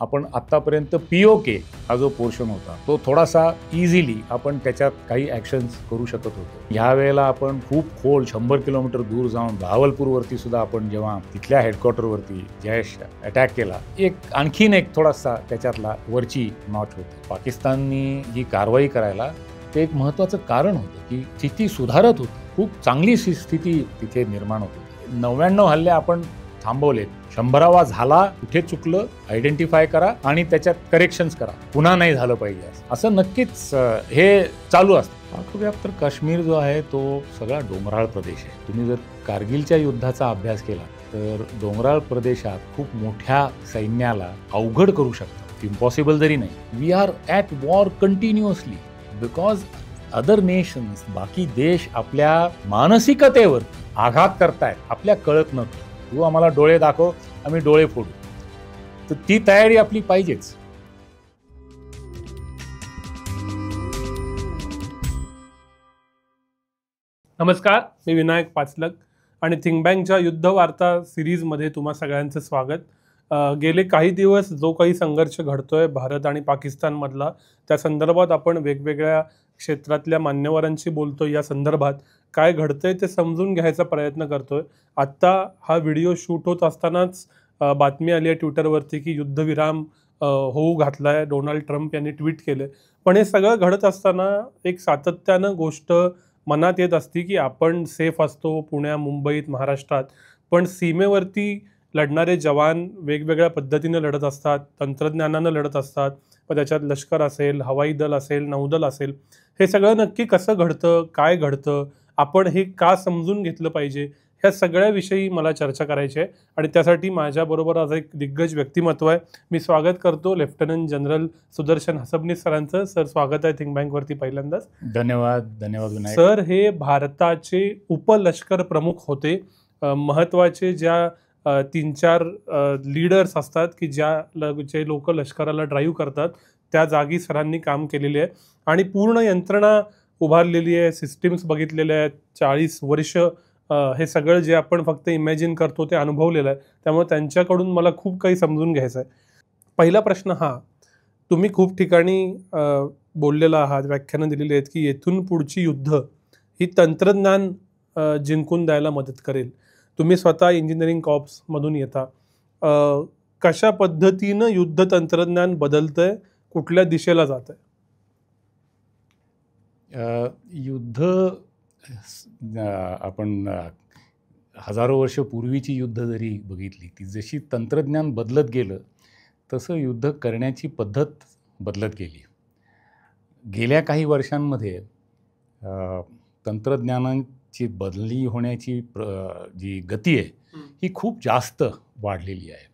आपण आत्तापर्यंत POK हा जो पोर्शन होता तो थोडासा इझिली आपण त्याच्यात काही ॲक्शन्स करू शकत होतो. ह्या वेळेला आपण खूप खोल 100 किलोमीटर दूर जाऊन भावलपूरवरती सुद्धा आपण जेव्हा तिथल्या हेडक्वार्टरवरती जयेश अटॅक केला, आणखीन एक थोडासा त्याच्यातला वरची नॉच होती. पाकिस्ताननी ही कारवाई करायला ते एक महत्त्वाचं कारण होतं की स्थिती सुधारत होती, खूप चांगली स्थिती तिथे निर्माण होत होती. 99 हल्ले आपण थांबवलेत. 100वा झाला, कुठे चुकलं आयडेंटिफाय करा आणि त्याच्यात करेक्शन्स करा, पुन्हा नाही झालं पाहिजे असं नक्कीच हे चालू असतं. पाकव्याप्त काश्मीर जो आहे तो सगळा डोंगराळ प्रदेश आहे. तुम्ही जर कारगिलच्या युद्धाचा अभ्यास केला तर डोंगराळ प्रदेशात खूप मोठ्या सैन्याला अवघड करू शकतात, इम्पॉसिबल जरी नाही. We are at war continuously because other nations, बाकी देश आपल्या मानसिकतेवर आघात करतायत आपल्या कळत नव्हतं. तू आम्हाला डोळे दाखव, आम्ही डोळे फोडू. तर ती तयारी आपली पाहिजेच. नमस्कार, मी विनायक पाचलक आणि थिंक बँकच्या युद्ध वार्ता सिरीजमध्ये तुम्हा सगळ्यांचं स्वागत. गेले काही दिवस जो काही संघर्ष घडतोय भारत आणि पाकिस्तानमधला, त्या संदर्भात आपण वेगवेगळ्या क्षेत्रातल्या मान्यवरांशी बोलतोय. या संदर्भात काय घडतंय ते समजून घ्यायचा प्रयत्न करतोय. आत्ता हा व्हिडिओ शूट होत असतानाच बातमी आली आहे ट्विटरवरती की युद्धविराम होऊ घातला आहे, डोनाल्ड ट्रम्प यांनी ट्विट केले. पण हे सगळं घडत असताना एक सातत्यानं गोष्ट मनात येत असती की आपण सेफ असतो पुण्या, मुंबईत, महाराष्ट्रात, पण सीमेवरती लढणारे जवान वेगवेगळ्या पद्धतीने लढत असतात, तंत्रज्ञानानं लढत असतात. पण त्याच्यात लष्कर असेल, हवाई दल असेल, नौदल असेल, हे सगळं नक्की कसं घडतं, काय घडतं, आपण हे का समजून घेतलं पाहिजे, ह्या सगळ्याविषयी मला चर्चा करायची आहे. आणि त्यासाठी माझ्याबरोबर आज एक दिग्गज व्यक्तिमत्व आहे. मी स्वागत करतो लेफ्टनंट जनरल सुदर्शन हसबनीस सरांचं. सर, स्वागत आहे थिंक बँकवरती पहिल्यांदाच. धन्यवाद. धन्यवाद विनायक. सर, हे भारताचे उपलष्कर प्रमुख होते. महत्त्वाचे ज्या 3-4 लीडर्स असतात की जे लोक लष्कराला ड्राईव्ह करतात, त्या जागी सरांनी काम केलेले आहे आणि पूर्ण यंत्रणा उभारलेली आहे, सिस्टीम्स बघितलेल्या आहेत. 40 वर्ष हे सगळं जे आपण फक्त इमॅजिन करतो ते अनुभवलेलं आहे. त्यामुळे त्यांच्याकडून मला खूप काही समजून घ्यायचं आहे. पहिला प्रश्न हा, तुम्ही खूप ठिकाणी बोललेला आहात, व्याख्यानं दिलेली आहेत की येथून पुढची युद्ध ही तंत्रज्ञान जिंकून द्यायला मदत करेल. तुम्ही स्वतः इंजिनिअरिंग कॉर्प्समधून येता. कशा पद्धतीनं युद्ध तंत्रज्ञान बदलतंय, कुठल्या दिशेला जात आहे? युद्ध आपण हजारो वर्ष पूर्वीची युद्ध जरी बघितली, ती जशी तंत्रज्ञान बदलत गेलं तसं युद्ध करण्याची पद्धत बदलत गेली. गेल्या काही वर्षांमध्ये तंत्रज्ञानाची बदली होण्याची जी गती आहे ही खूप जास्त वाढलेली आहे.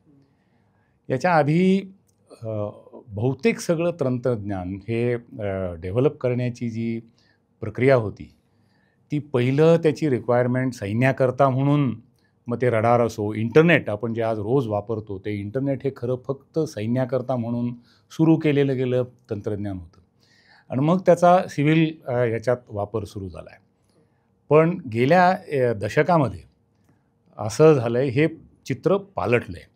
याच्या आधी बहुतेक सगळं तंत्रज्ञान हे डेव्हलप करण्याची जी प्रक्रिया होती ती पहिलं त्याची रिक्वायरमेंट सैन्याकरता म्हणून, मग ते रडार असो, इंटरनेट आपण जे आज रोज वापरतो ते इंटरनेट हे खरं फक्त सैन्याकरता म्हणून सुरू केलेलं गेलं तंत्रज्ञान होतं आणि मग त्याचा सिव्हिल याच्यात वापर सुरू झाला आहे. पण गेल्या दशकामध्ये असं झालं आहे, हे चित्र पालटलं आहे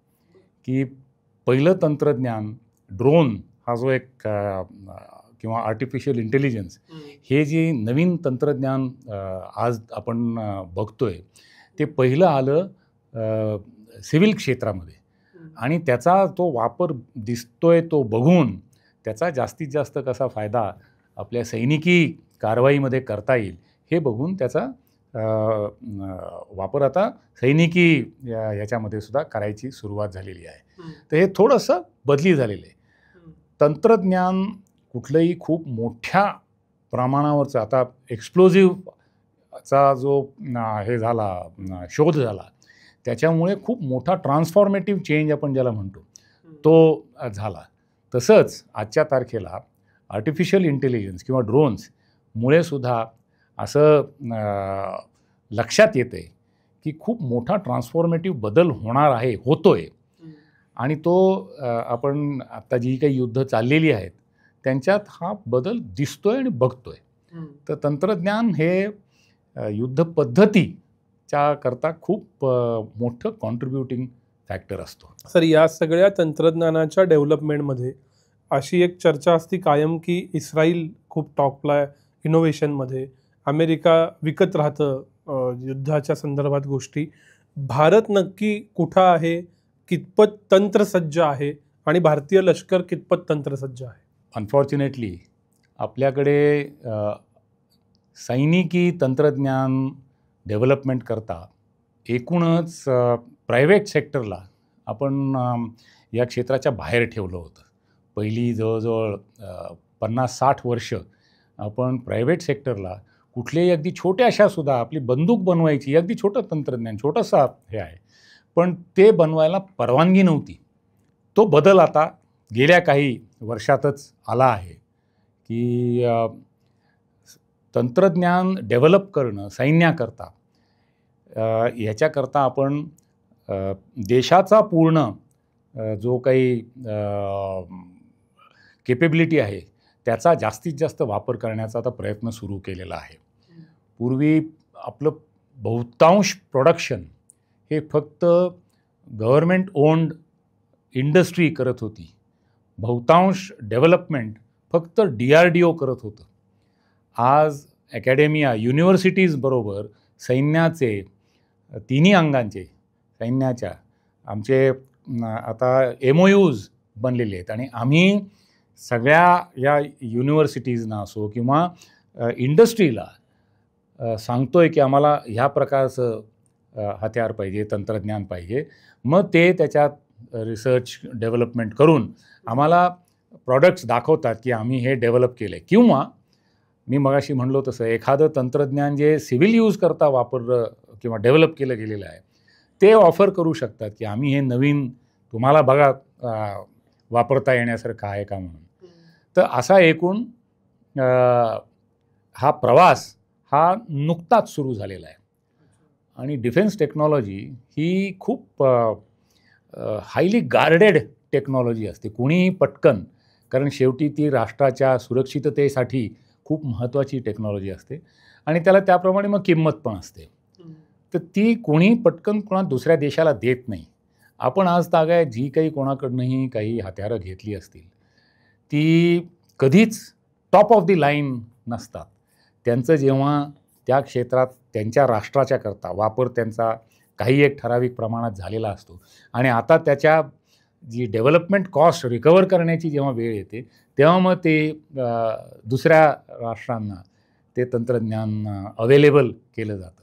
की पहिलं तंत्रज्ञान ड्रोन हा जो एक किंवा आर्टिफिशियल इंटेलिजन्स हे जे नवीन तंत्रज्ञान आज आपण बघतोय ते पहिलं आलं सिव्हिल क्षेत्रामध्ये आणि त्याचा तो वापर दिसतोय तो बघून त्याचा जास्तीत जास्त कसा फायदा आपल्या सैनिकी कारवाईमध्ये करता येईल हे बघून त्याचा वापर आता सैनिकी ह्याच्यामध्ये सुद्धा करायची सुरुवात झालेली आहे. तर हे थोडंसं बदली झालेलं आहे. तंत्रज्ञान कुठलंही खूप मोठ्या प्रमाणावरचं, आता एक्सप्लोजिव्हचा जो हे झाला शोध झाला त्याच्यामुळे खूप मोठा ट्रान्सफॉर्मेटिव्ह चेंज आपण ज्याला म्हणतो तो झाला. तसंच आजच्या तारखेला आर्टिफिशियल इंटेलिजन्स किंवा ड्रोन्समुळे सुद्धा असं लक्षात येतं आहे की खूप मोठा ट्रान्सफॉर्मेटिव्ह बदल होणार आहे, होतोय. आणि तो आपण आता जी काही युद्ध चाललेली आहेत त्यांच्यात हा बदल दिसतोय आणि बघतोय. तर तंत्रज्ञान हे युद्ध पद्धतीच्या करता खूप मोठं कॉन्ट्रीब्युटिंग फॅक्टर असतो. सर, या सगळ्या तंत्रज्ञानाच्या डेव्हलपमेंटमध्ये अशी एक चर्चा असती कायम की इस्रायल खूप टॉपला आहे इनोव्हेशनमध्ये, अमेरिका विकत राहतं युद्धाच्या संदर्भात गोष्टी. भारत नक्की कुठं आहे, कितपत तंत्रसज्ज आहे आणि भारतीय लष्कर कितपत तंत्रसज्ज आहे? अनफॉर्च्युनेटली आपल्याकडे सैनिकी तंत्रज्ञान डेव्हलपमेंट करता एकूणच प्रायव्हेट सेक्टरला आपण या क्षेत्राच्या बाहेर ठेवलं होतं. पहिली जवळजवळ 50-60 वर्ष आपण प्रायव्हेट सेक्टरला कुठल्याही अगदी छोट्याशासुद्धा आपली बंदूक बनवायची, अगदी छोटं तंत्रज्ञान, छोटंसं हे आहे, पण ते बनवायला परवानगी नव्हती. तो बदल आता गेल्या काही वर्षातच आला आहे की तंत्रज्ञान डेव्हलप करणं सैन्याकरता, ह्याच्याकरता आपण देशाचा पूर्ण जो काही केपेबिलिटी आहे त्याचा जास्तीत जास्त वापर करण्याचा आता प्रयत्न सुरू केलेला आहे. पूर्वी आपलं बहुतांश प्रोडक्शन हे फक्त गव्हर्मेंट ओन्ड इंडस्ट्री करत होती. बहुतांश डेव्हलपमेंट फक्त DRDO करत होतं. आज अकॅडेमिया, युनिव्हर्सिटीजबरोबर सैन्याचे तिन्ही अंगांचे सैन्याच्या आमचे आता MOUs बनलेले आहेत आणि आम्ही सगळ्या या युनिव्हर्सिटीजना असो किंवा इंडस्ट्रीला सांगतोय की आम्हाला ह्या प्रकारचं हत्यार पाहिजे, तंत्रज्ञान पाहिजे. मग ते त्याच्यात रिसर्च डेव्हलपमेंट करून आम्हाला प्रॉडक्ट्स दाखवतात की आम्ही हे डेव्हलप केलं आहे. किंवा मी मगाशी म्हणलो तसं एखादं तंत्रज्ञान जे सिव्हिल यूज करता वापरलं किंवा डेव्हलप केलं गेलेलं आहे ते ऑफर करू शकतात की आम्ही हे नवीन तुम्हाला बघा वापरता येण्यासारखं आहे का म्हणून. तर असा एकूण हा प्रवास हा नुकताच सुरू झालेला आहे आणि डिफेन्स टेक्नॉलॉजी ही खूप हायली गार्डेड टेक्नॉलॉजी असते. कोणीही पटकन, कारण शेवटी ती राष्ट्राच्या सुरक्षिततेसाठी खूप महत्त्वाची टेक्नॉलॉजी असते आणि त्याला त्याप्रमाणे मग किंमत पण असते. तर ती कोणी पटकन कोणा दुसऱ्या देशाला देत नाही. आपण आज तागाय जी काही कोणाकडनंही काही हत्यारं घेतली असतील ती कधीच टॉप ऑफ द लाईन नसतात. त्यांचं जेव्हा त्या क्षेत्रात त्यांच्या राष्ट्राच्या करता वापर त्यांचा काही एक ठराविक प्रमाणात झालेला असतो आणि आता त्याच्या जी डेव्हलपमेंट कॉस्ट रिकवर करण्याची जेव्हा वेळ येते तेव्हा मग ते दुसऱ्या राष्ट्रांना ते तंत्रज्ञान अवेलेबल केलं जातं.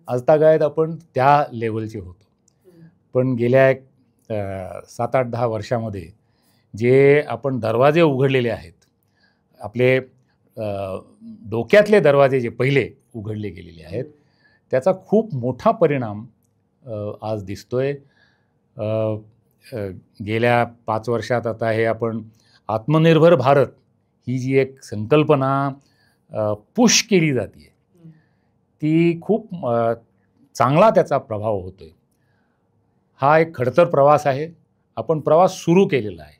आजतागायत आपण त्या लेवलचे होतो. पण गेल्या 7-8-10 वर्षामध्ये जे आपण दरवाजे उघडलेले आहेत, आपले डोक्यातले दरवाजे जे पहिले उघडले गेलेले आहेत त्याचा खूप मोठा परिणाम आज दिसतोय. गेल्या 5 वर्षात आता हे आपण आत्मनिर्भर भारत ही जी एक संकल्पना पुश केली जाते ती खूप चांगला त्याचा प्रभाव होतोय. हा एक खडतर प्रवास आहे. आपण प्रवास सुरू केलेला आहे.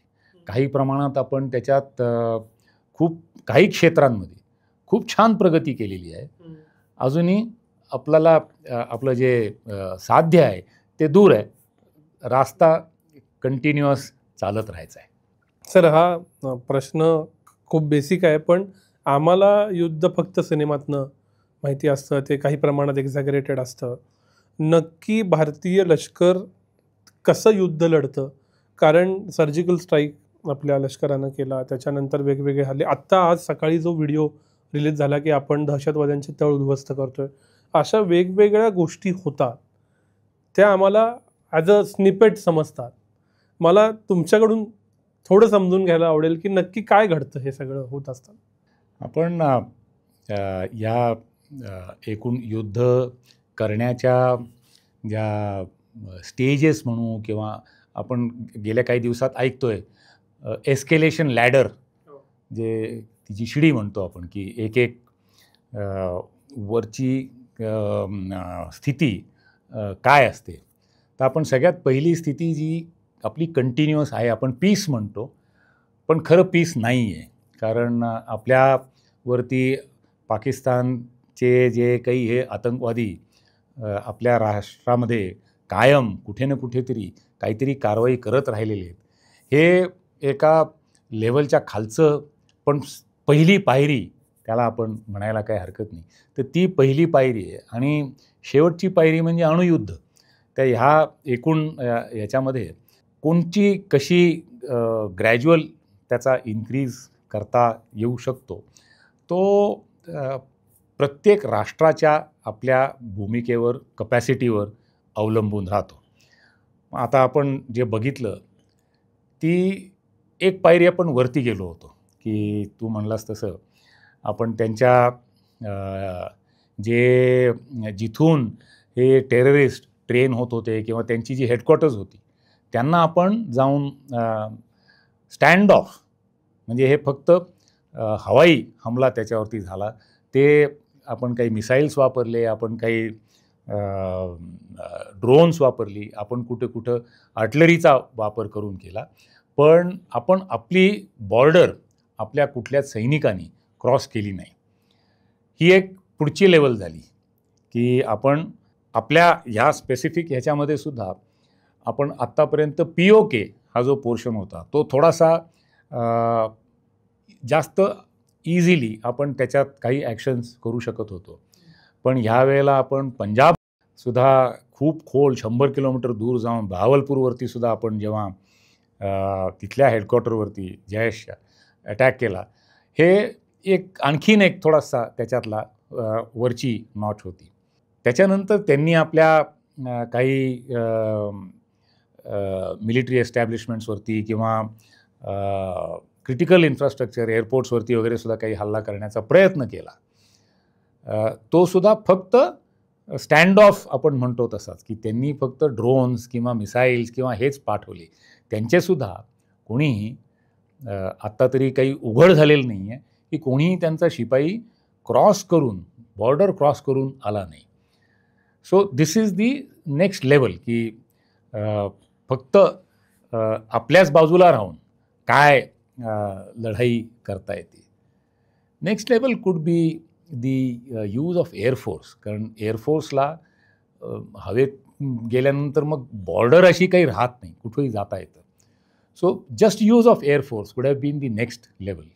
काही प्रमाणात आपण त्याच्यात खूप काही क्षेत्रांमध्ये खूप छान प्रगती केलेली आहे. अजूनही आपल्याला आपलं जे साध्य आहे ते दूर आहे. रास्ता कंटिन्युअस चालत राहायचा आहे. सर, हा प्रश्न खूप बेसिक आहे, पण आम्हाला युद्ध फक्त सिनेमातनं माहिती असतं, ते काही प्रमाणात एक्झॅगरेटेड असतं. नक्की भारतीय लष्कर कसं युद्ध लढतं? कारण सर्जिकल स्ट्राईक आपल्या लष्करानं केला, त्याच्यानंतर वेगवेगळे हल्ले. आत्ता आज सकाळी जो व्हिडिओ रिलीज झाला की आपण दहशतवाद्यांचे तळ उद्ध्वस्त करतोय, अशा वेगवेगळ्या गोष्टी होतात त्या आम्हाला ॲज अ स्निपेट समजतात. मला तुमच्याकडून थोडं समजून घ्यायला आवडेल की नक्की काय घडतं हे सगळं होत असतं. आपण या एकूण युद्ध करण्याच्या ज्या स्टेजेस म्हणू किंवा आपण गेल्या काही दिवसात ऐकतोय एस्केलेशन लॅडर, जे तिची शिडी म्हणतो आपण, की एक एक वरची स्थिती काय असते. तर आपण सगळ्यात पहिली स्थिती जी आपली कंटिन्युअस आहे, आपण पीस म्हणतो, पण खरं पीस नाही आहे. कारण आपल्यावरती पाकिस्तानचे जे काही हे आतंकवादी आपल्या राष्ट्रामध्ये कायम कुठे ना कुठेतरी काहीतरी कारवाई करत राहिलेले आहेत. हे एका लेवलच्या खालचं पण पहिली पायरी त्याला आपण म्हणायला काही हरकत नाही. तर ती पहिली पायरी आहे आणि शेवटची पायरी म्हणजे अणुयुद्ध. तर ह्या एकूण याच्यामध्ये कोणची कशी ग्रॅज्युअल त्याचा इन्क्रीज करता येऊ शकतो, तो प्रत्येक राष्ट्राच्या आपल्या भूमिकेवर, कपॅसिटीवर अवलंबून राहतो. आता आपण जे बघितलं, ती एक पायरी आपण वरती गेलो होतो, की तू म्हणलास तसं आपण त्यांच्या जिथून हे टेररिस्ट ट्रेन होत होते किंवा त्यांची जी हेडक्वार्टर्स होती, त्यांना आपण जाऊन स्टँड ऑफ, म्हणजे हे फक्त हवाई हमला त्याच्यावरती झाला. ते आपण काही मिसाईल्स वापरले, आपण काही ड्रोन्स वापरली, आपण कुठं आर्टिलरीचा वापर करून केला. पण आपण आपली बॉर्डर आपल्या कुठल्याच सैनिकांनी क्रॉस केली नाही. ही एक पुढची लेवल झाली, की आपण आपल्या ह्या स्पेसिफिक ह्याच्यामध्ये सुद्धा आपण आत्तापर्यंत POK हा जो पोर्शन होता, तो थोडासा जास्त इझिली आपण त्याच्यात काही ॲक्शन्स करू शकत होतो. पण ह्या वेळेला आपण पंजाबसुद्धा खूप खोल 100 किलोमीटर दूर जाऊन बहावलपूरवरती सुद्धा आपण जेव्हा तिथल्या हेडक्वार्टरवरती जयशच्या अटॅक केला, हे आणखीन एक थोडासा त्याच्यातला वरची नॉच होती. त्याच्यानंतर त्यांनी आपल्या काही मिलिटरी एस्टॅब्लिशमेंट्सवरती किंवा क्रिटिकल इन्फ्रास्ट्रक्चर, एअरपोर्ट्सवरती वगैरे सुद्धा काही हल्ला करण्याचा प्रयत्न केला. तो सुद्धा फक्त स्टँड ऑफ आपण म्हणतो तसाच, की त्यांनी फक्त ड्रोन्स किंवा मिसाईल्स किंवा हेच पाठवले. त्यांचेसुद्धा कोणीही आत्ता तरी काही उघड झालेलं नाही आहे, की कोणीही त्यांचा शिपाई बॉर्डर क्रॉस करून आला नाही. So this is the next level, की फक्त आपल्याच बाजूला राहून काय लढाई करता येते. Next level could be the use of air force. कारण एअरफोर्सला हवेत गेल्यानंतर मग बॉर्डर अशी काही राहत नाही, कुठेही जाता येतं. So just use of air force could have been the next level.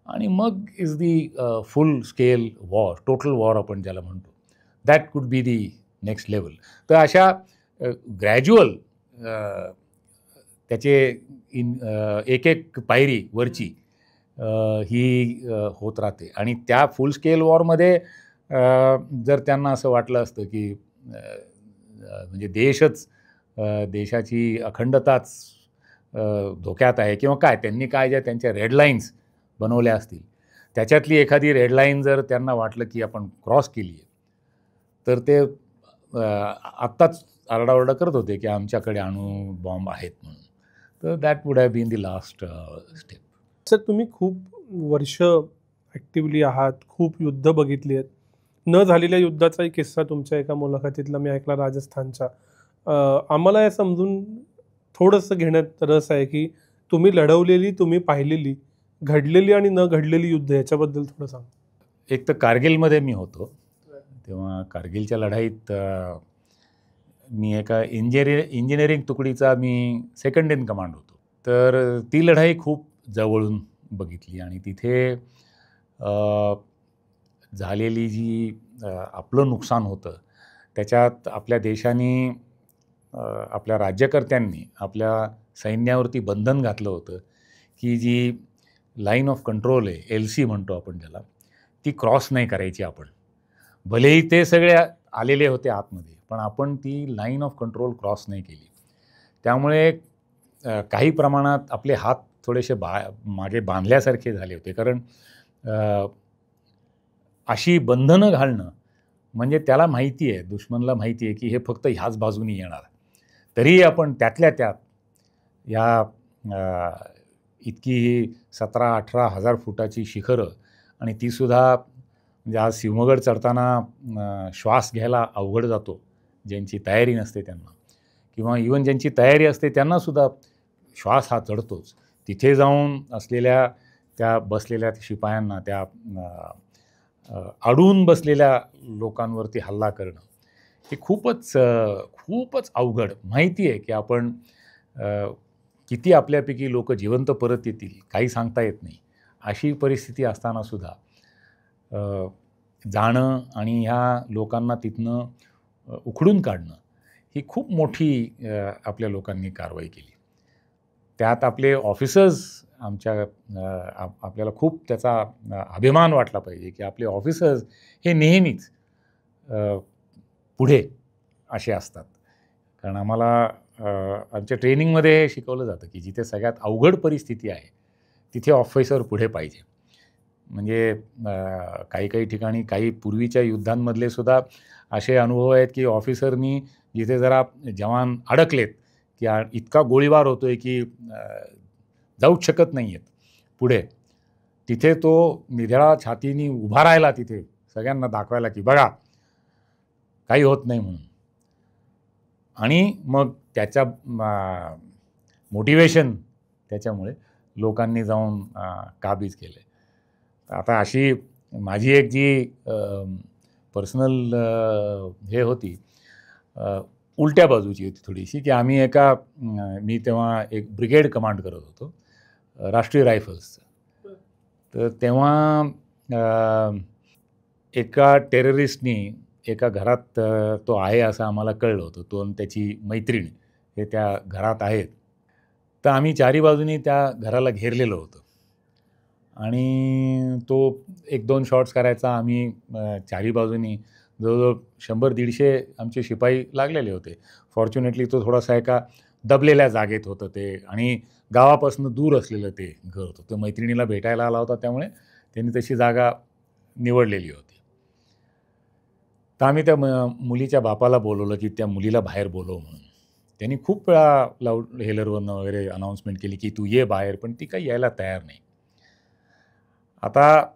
आणि मग is the full scale war, total war आपण ज्याला म्हणतो, that could be the next level. तर अशा ग्रॅज्युअल त्याचे एक एक पायरी वरची ही होत राहते. आणि त्या फुल स्केल वॉरमध्ये जर त्यांना असं वाटलं असतं की म्हणजे देशाची अखंडताच धोक्यात आहे किंवा काय, त्यांनी काय ज्या त्यांच्या रेड लाईन्स बनवल्या असतील, त्याच्यातली एखादी रेड लाईन जर त्यांना वाटलं की आपण क्रॉस केली आहे, तर ते आत्ताच आरडाओरडा करत होते की आमच्याकडे अणु बॉम्ब आहेत म्हणून. तर that would have been the last step. Sir, तुम्ही खूप वर्ष ॲक्टिव्हली आहात, खूप युद्ध बघितली आहेत. न झालेल्या युद्धाचाही किस्सा तुमच्या एका मुलाखतीतला मी ऐकला राजस्थानच्या. आम्हाला हे समजून थोडंसं घेण्यात रस आहे की तुम्ही लढवलेली, तुम्ही पाहिलेली, घडलेली आणि न घडलेली युद्ध याच्याबद्दल थोडं सांगा. एक तर कारगिलमध्ये मी होतो, तेव्हा कारगिलच्या लढाईत मी एका इंजिनिअरिंग तुकडीचा मी सेकंड इन कमांड होतो. तर ती लढाई खूप जवळून बघितली आणि तिथे झालेली जी आपलं नुकसान होतं, त्याच्यात आपल्या देशाने, आपल्या राज्यकर्त्यांनी आपल्या सैन्यावरती बंधन घातलं होतं की जी लाईन ऑफ कंट्रोल आहे, LC म्हणतो आपण ज्याला, ती क्रॉस नाही करायची आपण. भलेही ते सगळे आलेले होते आतमध्ये, पण आपण ती लाईन ऑफ कंट्रोल क्रॉस नाही केली. त्यामुळे काही प्रमाणात आपले हात थोडेसे मागे बांधल्यासारखे झाले होते. कारण अशी बंधनं घालणं म्हणजे त्याला माहिती आहे, दुश्मनला माहिती आहे की हे फक्त ह्याच बाजूनी येणार. तरीही आपण त्यातल्या त्यात या इतकी 17-18 हजार फुटाची शिखरं, आणि तीसुद्धा म्हणजे आज सिंहगड चढताना श्वास घ्यायला अवघड जातो ज्यांची तयारी नसते त्यांना, किंवा इवन ज्यांची तयारी असते त्यांनासुद्धा श्वास हा चढतोच. तिथे जाऊन असलेल्या त्या बसलेल्या शिपायांना, त्या अडून बसलेल्या लोकांवरती हल्ला करणं, हे खूपच अवघड. माहिती आहे की आपण किती आपल्यापैकी लोक जिवंत परत येतील काही सांगता येत नाही. अशी परिस्थिती असताना सुद्धा जाणं आणि ह्या लोकांना तिथनं उखडून काढणं ही खूप मोठी आपल्या लोकांनी कारवाई केली. त्यात आपले ऑफिसर्स आपल्याला खूप त्याचा अभिमान वाटला पाहिजे की आपले ऑफिसर्स हे नेहमीच पुढे असे असतात. कारण आम्हाला आमच्या ट्रेनिंगमध्ये हे शिकवलं जातं की जिथे सगळ्यात अवघड परिस्थिती आहे तिथे ऑफिसर पुढे पाहिजे. म्हणजे काही ठिकाणी काही पूर्वीच्या युद्धांमधले सुद्धा असे अनुभव आहेत की ऑफिसरनी जिथे जरा जवान अडकलेत की इतका गोळीबार होतोय की जाऊच शकत नाही आहेत पुढे, तिथे तो निधळा छातीने उभा राहिला तिथे सगळ्यांना दाखवायला की बघा काही होत नाही म्हणून. आणि मग त्याच्या मोटिवेशन त्याच्यामुळे लोकांनी जाऊन काबीज केले. आता अशी माझी एक जी पर्सनल हे होती उलट्या बाजूची होती थोडीशी की मी तेव्हा एक ब्रिगेड कमांड करत होतो राष्ट्रीय रायफल्सचं. तर तेव्हा एका टेररिस्टनी एका घरात तो आहे असं आम्हाला कळलं होतं. तो आणि त्याची मैत्रीण हे त्या घरात आहेत. तर आम्ही चारी बाजूनी त्या घराला घेरलेलं होतं आणि तो 1-2 शॉट्स करायचा. आम्ही चारी बाजूनी जवळजवळ 100-150 आमचे शिपाई लागलेले होते. फॉर्च्युनेटली तो थोडासा एका दबलेल्या जागेत होतं ते आणि गावापासून दूर असलेलं ते घर होतं. तो मैत्रिणीला भेटायला आला होता त्यामुळे त्यांनी तशी जागा निवडलेली होती. तर आम्ही त्या मुलीच्या बापाला बोलवलं की त्या मुलीला बाहेर बोलव म्हणून. त्यांनी खूप वेळा लाऊड हेलरवरनं वगैरे अनाऊन्समेंट केली की तू ये बाहेर, पण ती काही यायला तयार नाही. आता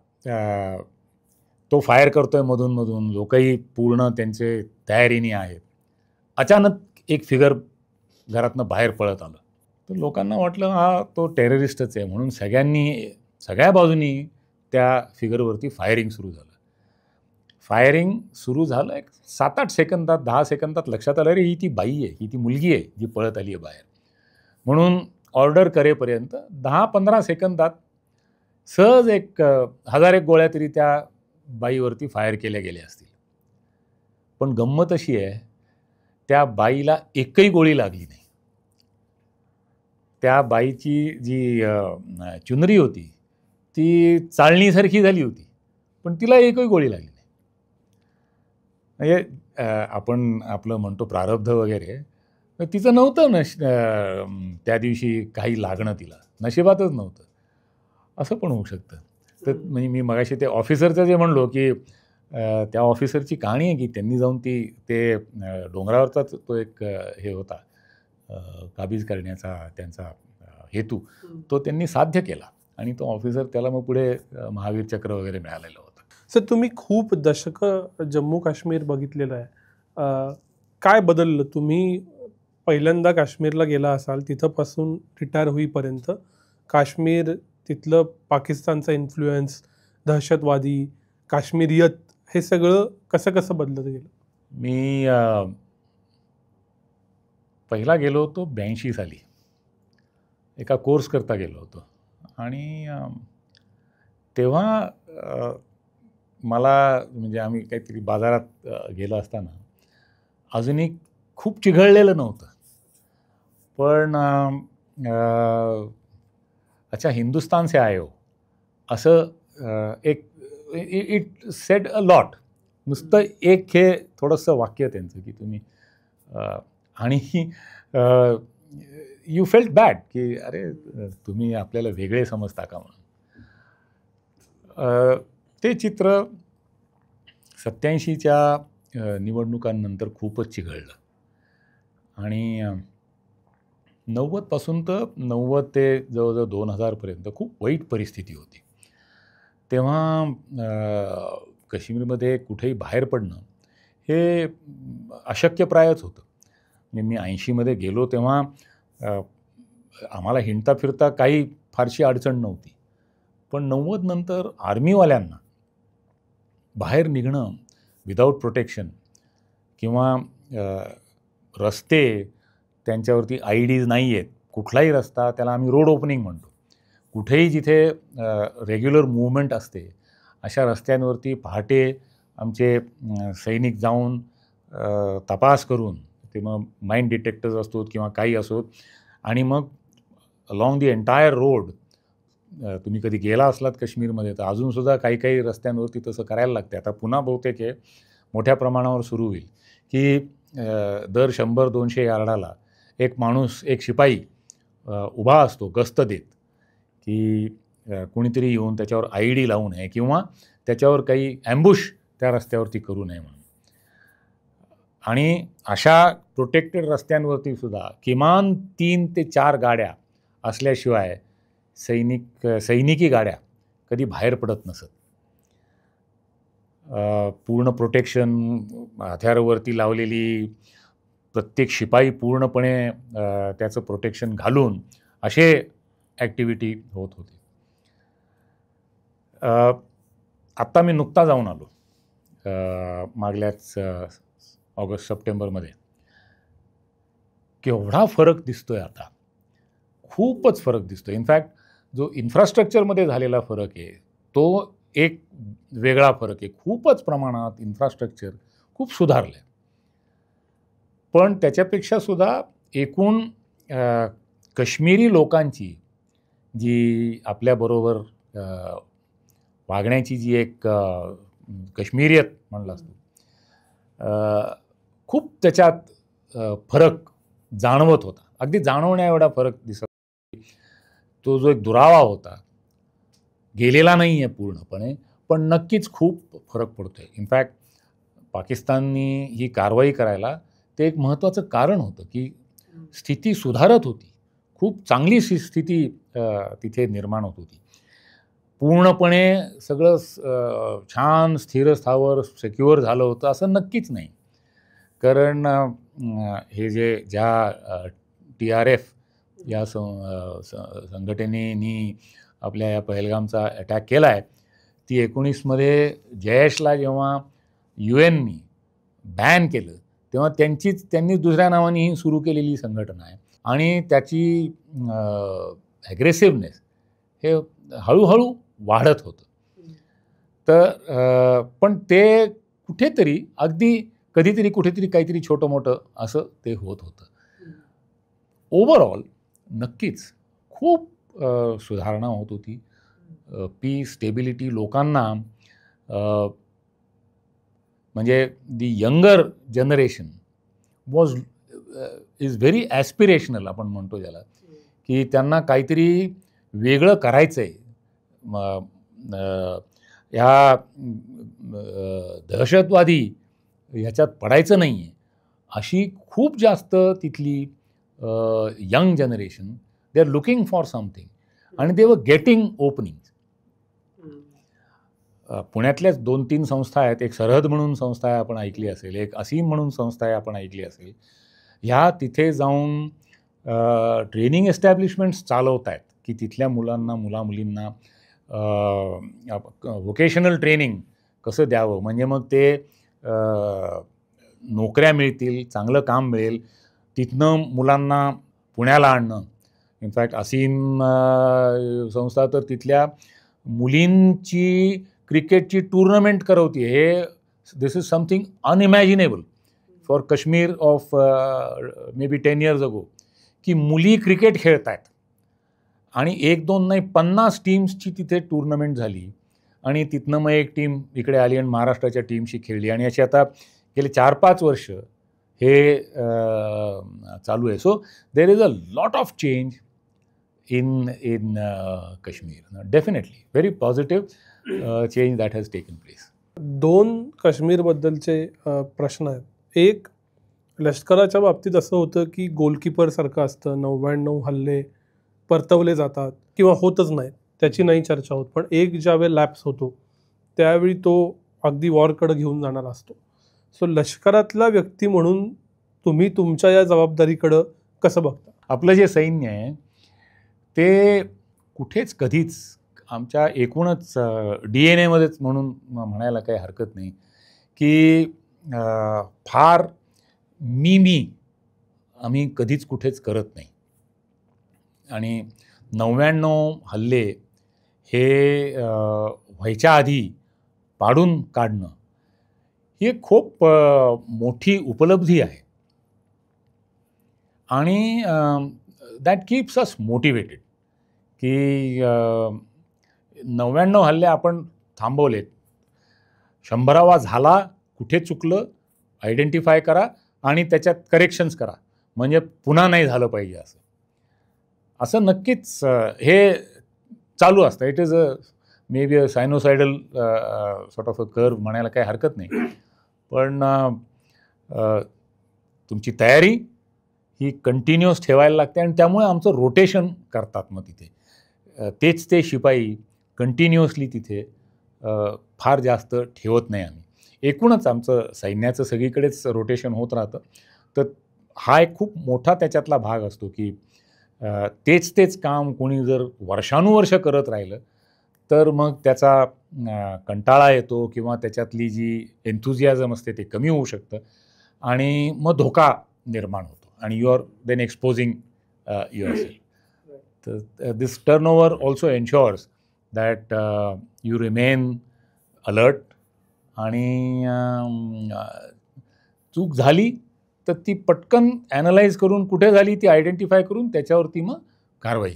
तो फायर करतोय मधून, लोकही पूर्ण त्यांचे तयारीने आहेत. अचानक एक फिगर घरातनं बाहेर पळत आलं. तर लोकांना वाटलं हा तो टेररिस्टच आहे म्हणून सगळ्या बाजूनी त्या फिगरवरती फायरिंग सुरू झालं. फायरिंग सुरू झालं एक 7-8 सेकंदात 10 सेकंदात लक्षात आलं अरे ही ती बाई आहे, ही ती मुलगी आहे जी पळत आली आहे बाहेर. म्हणून ऑर्डर करेपर्यंत 10-15 सेकंदात सहज 1000 गोळ्या तरी त्या बाईवरती फायर केल्या गेल्या असतील. पण गंमत अशी आहे त्या बाईला एकही गोळी लागली नाही. त्या बाईची जी चुनरी होती ती चाळणीसारखी झाली होती, पण तिला एकही गोळी लागली नाही. म्हणजे आपण आपलं म्हणतो प्रारब्ध वगैरे, तिचं नव्हतं त्या दिवशी काही लागणं तिला, नशिबातच नव्हतं. असं पण होऊ शकतं. तर म्हणजे मी मगाशी ते ऑफिसरचं जे म्हणलो की त्या ऑफिसरची कहाणी आहे की त्यांनी जाऊन ते डोंगरावरचाच तो एक हे होता काबीज करण्याचा त्यांचा हेतू, तो त्यांनी साध्य केला आणि तो ऑफिसर त्याला मग पुढे महावीर चक्र वगैरे मिळालेलं होतं. सर तुम्ही खूप दशकं जम्मू काश्मीर बघितलेलं आहे. काय बदललं? तुम्ही पहिल्यांदा काश्मीरला गेला असाल, तिथंपासून रिटायर होईपर्यंत काश्मीर, तिथलं पाकिस्तानचा इन्फ्लुएन्स, दहशतवादी, काश्मीरियत हे सगळं कसं बदलत गेलं? मी पहिला गेलो होतो 82 साली. एका कोर्स करता गेलो होतो आणि तेव्हा मला म्हणजे आम्ही काहीतरी बाजारात गेलो असताना अजूनही खूप चिघळलेलं नव्हतं. पण अच्छा हिंदुस्तान से आए हो असं एक इट सेड अ लॉट. नुसतं एक हे थोडंसं वाक्य त्यांचं की तुम्ही आणि यू फेल्ट बॅड की अरे तुम्ही आपल्याला वेगळे समजता का म्हणून. ते चित्र 87च्या निवडणुकांनंतर खूपच चिघळलं आणि 90 पासून तर 90 ते जवळजवळ 2000पर्यंत खूप वाईट परिस्थिती होती. तेव्हा काश्मीरमध्ये कुठेही बाहेर पडणं हे अशक्यप्रायच होतं. म्हणजे मी 80मध्ये गेलो तेव्हा आम्हाला हिंडता फिरता काही फारशी अडचण नव्हती. पण 90 नंतर आर्मीवाल्यांना बाहेर निघणं विदाऊट प्रोटेक्शन किंवा रस्ते त्यांच्यावरती IDs नाही आहेत, कुठलाही रस्ता त्याला आम्ही रोड ओपनिंग म्हणतो. कुठेही जिथे रेग्युलर मूव्हमेंट असते अशा रस्त्यांवरती पहाटे आमचे सैनिक जाऊन तपास करून, ते मग माइन डिटेक्टर्स असोत किंवा काही असोत, आणि मग अलॉंग दी एंटायर रोड, तुम्ही कधी गेला असलात काश्मीरमध्ये तर अजूनसुद्धा काही काही रस्त्यांवरती तसं करायला लागते. आता पुन्हा बहुतेक हे मोठ्या प्रमाणावर सुरू होईल की दर 100-200 यार्डाला एक माणूस, एक शिपाई उभा असतो गस्त देत, की कोणीतरी येऊन त्याच्यावर ID लावू नये किंवा त्याच्यावर काही ॲम्बुश त्या रस्त्यावरती करू नये म्हणून. आणि अशा प्रोटेक्टेड रस्त्यांवरती सुद्धा किमान 3 ते 4 गाड्या असल्याशिवाय सैनिकी गाड्या कधी बाहेर पडत नसत. पूर्ण प्रोटेक्शन, हत्यारावरती लावलेली प्रत्येक शिपाई पूर्णपणे त्याचं प्रोटेक्शन घालून असे ॲक्टिव्हिटी होत होती. आत्ता मी नुकता जाऊन आलो मागल्याच ऑगस्ट-सप्टेंबरमध्ये. केवढा फरक दिसतोय आता, खूपच फरक दिसतोय. इनफॅक्ट जो इन्फ्रास्ट्रक्चरमध्ये झालेला फरक आहे तो एक वेगळा फरक आहे. खूपच प्रमाणात इन्फ्रास्ट्रक्चर खूप सुधारलं आहे. पण त्याच्यापेक्षा सुद्धा एकूण काश्मीरी लोकांची जी आपल्याबरोबर वागण्याची जी एक काश्मीरियत म्हणलं असतो, खूप त्याच्यात फरक जाणवत होता. अगदी जाणवण्या एवढा फरक दिसत. तो जो एक दुरावा होता, गेलेला नाही आहे पूर्णपणे, पण नक्कीच खूप फरक पडतो आहे. इनफॅक्ट पाकिस्ताननी ही कारवाई करायला ते एक महत्त्वाचं कारण होतं की स्थिती सुधारत होती. खूप चांगली स्थिती तिथे निर्माण होत होती. पूर्णपणे सगळं छान स्थिर स्थावर सिक्युअर झालं होतं असं नक्कीच नाही. कारण हे ज्या TRF या संघटनेनी आपल्या या पहलगामचा अटॅक केला आहे, ती 19मध्ये जयशला जेव्हा UNनी बॅन केलं तेव्हा त्यांनी दुसऱ्या नावाने ही सुरू केलेली संघटना आहे. आणि त्याची ॲग्रेसिव्हनेस हे हळूहळू वाढत होतं. तर पण ते कुठेतरी अगदी कधीतरी कुठेतरी काहीतरी छोटं मोठं असं ते होत होतं. ओव्हरऑल नक्कीच खूप सुधारणा होत होती. पीस, स्टेबिलिटी, लोकांना म्हणजे दी younger generation is very aspirational आपण म्हणतो ज्याला, की त्यांना काहीतरी वेगळं करायचं आहे. ह्या दहशतवादी ह्याच्यात पडायचं नाही आहे, अशी खूप जास्त तिथली young generation, they are looking for something आणि दे वर गेटिंग ओपनिंग. पुण्यातल्याच 2-3 संस्था आहेत. एक सरहद म्हणून संस्था आहे, आपण ऐकली असेल. एक असीम म्हणून संस्था आहे, आपण ऐकली असेल. ह्या तिथे जाऊन ट्रेनिंग एस्टॅब्लिशमेंट्स चालवत आहेत की तिथल्या मुलामुलींना व्होकेशनल ट्रेनिंग कसं द्यावं, म्हणजे मग ते नोकऱ्या मिळतील, चांगलं काम मिळेल. तिथनं मुलांना पुण्याला आणणं. इनफॅक्ट असीम संस्था तर तिथल्या मुलींची क्रिकेटची टुर्नामेंट करवते. हे this is something unimaginable for Kashmir of maybe 10 years ago, की मुली क्रिकेट खेळत आहेत. आणि 1-2 नाही 50 टीम्सची तिथे टुर्नामेंट झाली आणि तिथनं मग एक टीम इकडे आली आणि महाराष्ट्राच्या टीमशी खेळली. आणि अशी आता गेले 4-5 वर्ष हे चालू आहे. So there is a lot of change in Kashmir. Definitely very positive change that has taken place. 2 काश्मीरबद्दलचे प्रश्न आहेत. एक, लष्कराच्या बाबतीत असं होतं की गोलकीपरसारखं असतं, 99 हल्ले परतवले जातात किंवा होतच नाहीत, त्याची नाही चर्चा होत. पण एक ज्यावेळी लॅप्स होतो त्यावेळी तो अगदी वॉरकडे घेऊन जाणारा असतो. सो लष्करातला व्यक्ती म्हणून तुम्ही तुमच्या या जबाबदारीकडं कसं बघता? आपलं जे सैन्य आहे ते कुठेच कधीच आमच्या एकूणच DNA मध्येच म्हणून म्हणायला काही हरकत नाही की फार मी आम्ही कधीच कुठेच करत नाही. आणि 99 हल्ले हे व्हायच्या आधी पाडून काढणं ही एक खूप मोठी उपलब्धी आहे. आणि दॅट कीप्स अस मोटिवेटेड की 99 हल्ले आपण थांबवलेत. 100वा झाला, कुठे चुकलं आयडेंटिफाय करा आणि त्याच्यात करेक्शन्स करा, म्हणजे पुन्हा नाही झालं पाहिजे असं नक्कीच हे चालू असतं. It is may be a sinusoidal sort of a curve म्हणायला काही हरकत नाही. पण तुमची तयारी ही कंटिन्युअस ठेवायला लागते आणि त्यामुळे आमचं रोटेशन करतात. मग तिथे तेच ते शिपाई कंटिन्युअसली तिथे फार जास्त ठेवत नाही आम्ही. एकूणच आमचं सैन्याचं सगळीकडेच रोटेशन होत राहतं. तर हा एक खूप मोठा त्याच्यातला भाग असतो की तेच काम कोणी जर वर्षानुवर्ष करत राहिलं तर मग त्याचा कंटाळा येतो किंवा त्याच्यातली जी एन्थुझियाझम असते ते कमी होऊ शकतं आणि मग धोका निर्माण होतो आणि you are then exposing yourself. तर this turnover also ensures that you remain alert आणि चूक झाली तर ती पटकन ॲनलाइज करून कुठे झाली ती आयडेंटिफाय करून त्याच्यावरती मग कारवाई.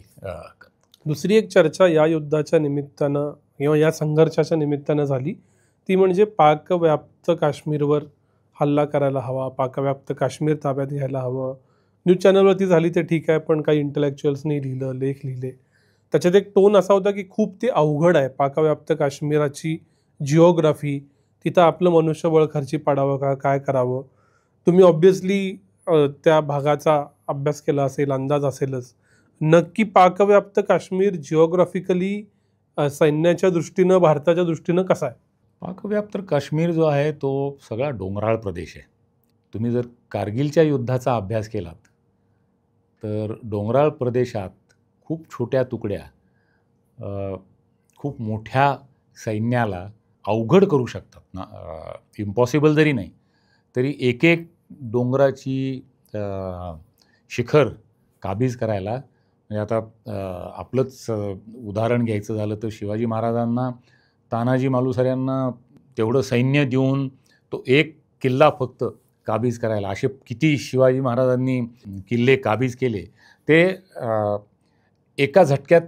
दुसरी एक चर्चा या युद्धाच्या निमित्तानं किंवा या संघर्षाच्या निमित्तानं झाली ती म्हणजे पाकव्याप्त काश्मीरवर हल्ला करायला हवा, पाकव्याप्त काश्मीर ताब्यात घ्यायला हवं. न्यूज चॅनलवरती झाली ते ठीक आहे, पण काही इंटलेक्च्युअल्सनी लिहिलं, लेख लिहिले. त्याच्यात एक टोन असा होता की खूप ते अवघड आहे पाकव्याप्त काश्मीराची जिओग्राफी, तिथं आपलं मनुष्यबळ खर्ची पाडावं का, काय करावं. तुम्ही ऑब्व्हियसली त्या भागाचा अभ्यास केला असेल, अंदाज असेलच. नक्की पाकव्याप्त काश्मीर जिओग्राफिकली सैन्याच्या दृष्टीनं, भारताच्या दृष्टीनं कसा आहे? पाकव्याप्त काश्मीर जो आहे तो सगळा डोंगराळ प्रदेश आहे. तुम्ही जर कारगिलच्या युद्धाचा अभ्यास केलात तर डोंगराळ प्रदेशात खूप छोट्या तुकड्या खूप मोठ्या सैन्याला अवघड करू शकतात ना. इम्पॉसिबल जरी नाही तरी एक डोंगराची शिखर काबीज करायला, म्हणजे आता आपलंच उदाहरण घ्यायचं झालं तर शिवाजी महाराजांना, तानाजी मालुसरे यांना तेवढं सैन्य देऊन तो एक किल्ला फक्त काबीज करायला, असे किती शिवाजी महाराजांनी किल्ले काबीज केले ते एका झटक्यात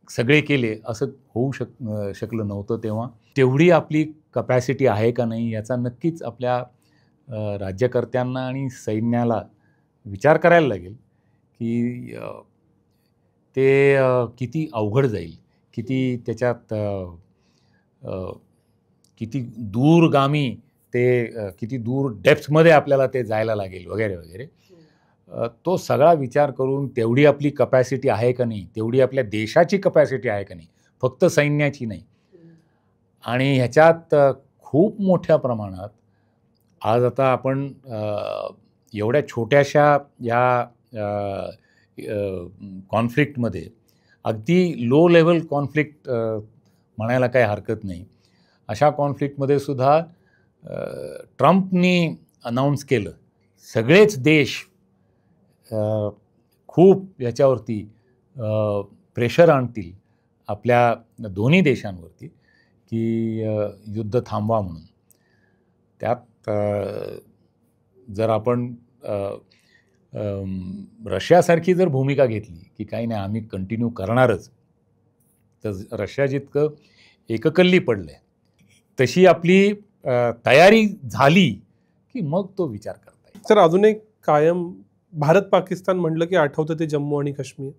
सगळे केले असं होऊ शकलं नव्हतं तेव्हा. तेवढी आपली कपॅसिटी आहे का नाही याचा नक्कीच आपल्या राज्यकर्त्यांना आणि सैन्याला विचार करायला लागेल की ते किती अवघड जाईल, किती त्याच्यात किती दूरगामी ते किती दूर डेप्थमध्ये आपल्याला ते जायला लागेल वगैरे वगैरे. तो सगळा विचार करून तेवढी आपली कपॅसिटी आहे का नाही, तेवढी आपल्या देशाची कपॅसिटी आहे का नाही, फक्त सैन्याची नाही. आणि ह्याच्यात खूप मोठ्या प्रमाणात आज आता आपण एवढ्या छोट्याशा या कॉन्फ्लिक्टमध्ये, अगदी लो लेवल कॉन्फ्लिक्ट म्हणायला काही हरकत नाही, अशा कॉन्फ्लिक्टमध्ये सुद्धा ट्रम्पनी अनाऊन्स केलं, सगळेच देश खूप याच्यावरती प्रेशर आणतील आपल्या दोन्ही देशांवरती की युद्ध थांबवा म्हणून. त्यात जर आपण रशियासारखी जर भूमिका घेतली की काही नाही आम्ही कंटिन्यू करणारच, तर रशिया जितकं एककल्ली पडलं आहे तशी आपली तयारी झाली की मग तो विचार करता येईल. तर अजून एक कायम भारत पाकिस्तान म्हटलं की आठवतं ते जम्मू आणि काश्मीर.